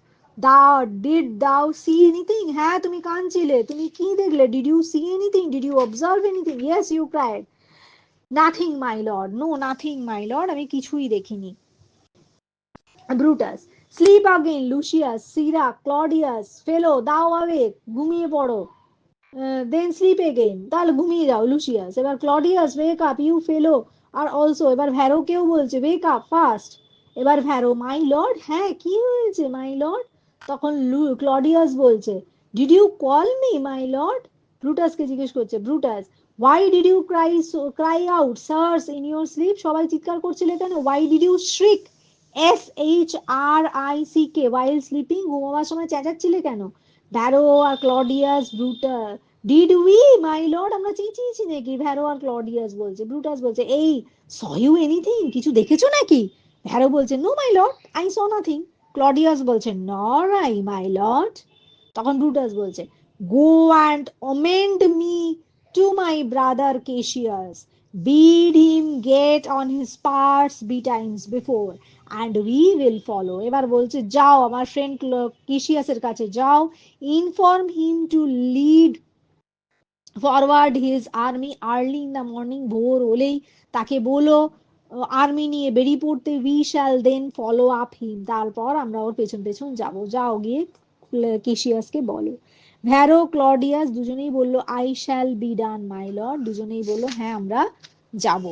did thou see anything? হ্যাঁ তুমি কাঁদছিলে, তুমি কি দেখলে? did you see anything, did you observe anything? yes you cried. nothing my lord, no nothing my lord, আমি কিছুই দেখিনি। Brutus, sleep again Lucius, Sirach, Claudius, fellow thou awake, ঘুমিয়ে পড়ো। দেন স্লিপ এগেইন, তাহলে ঘুমিয়ে যাও লুসিয়াস। এবার Claudius, wake up, you fellow আর অলসো। এবার ভ্যারোকেও বলছে, ওয়েক আপ ফাস্ট। এবার ভ্যারো, মাই লর্ড, হ্যাঁ কি হয়েছে মাই লর্ড? তখন ক্লডিয়াস বলছে, did you call me my lord? ব্রুটাসকে জিজ্ঞেস করছে। Brutus, why did you cry out sirs in your sleep? সবাই চিৎকার করছিলে কেন? Why did you shriek, SHRICK, while sleeping, ঘুমাবার সময় চেঁচাচ্ছিলে কেন? ভ্যারো আর Claudius, Brutus, did we my lord, আমরা চেঁচিয়েছি নাকি? ভ্যারো আর ক্লডিয়াস বলছে। ব্রুটাস বলছে, এই স ইউ এনিথিং, কিছু দেখেছো নাকি? ভ্যারো বলছে, no my lord, I saw nothing. Claudius বলছে, নর আই মাই লর্ড। তখন ব্রুটাস বলছে, go and commend me to my brother Cassius, bid him get on his parts betimes before, and we will follow. এবার বলছে, যাও আমার friend কেশিয়াসের কাছে যাও, inform him to lead forward his army early in the morning, ভোর হলেই তাকে বলো আর্মি নিয়ে বেরিয়ে পড়তে। We shall then follow up him, তারপর আমরা ওর পেছন পেছন যাব। যাও গিয়ে কেশিয়াসকে বলো। ভ্যারো ক্লডিয়াস দুজনেই বললো, I shall be done my lord, দুজনেই বললো হ্যাঁ আমরা যাব।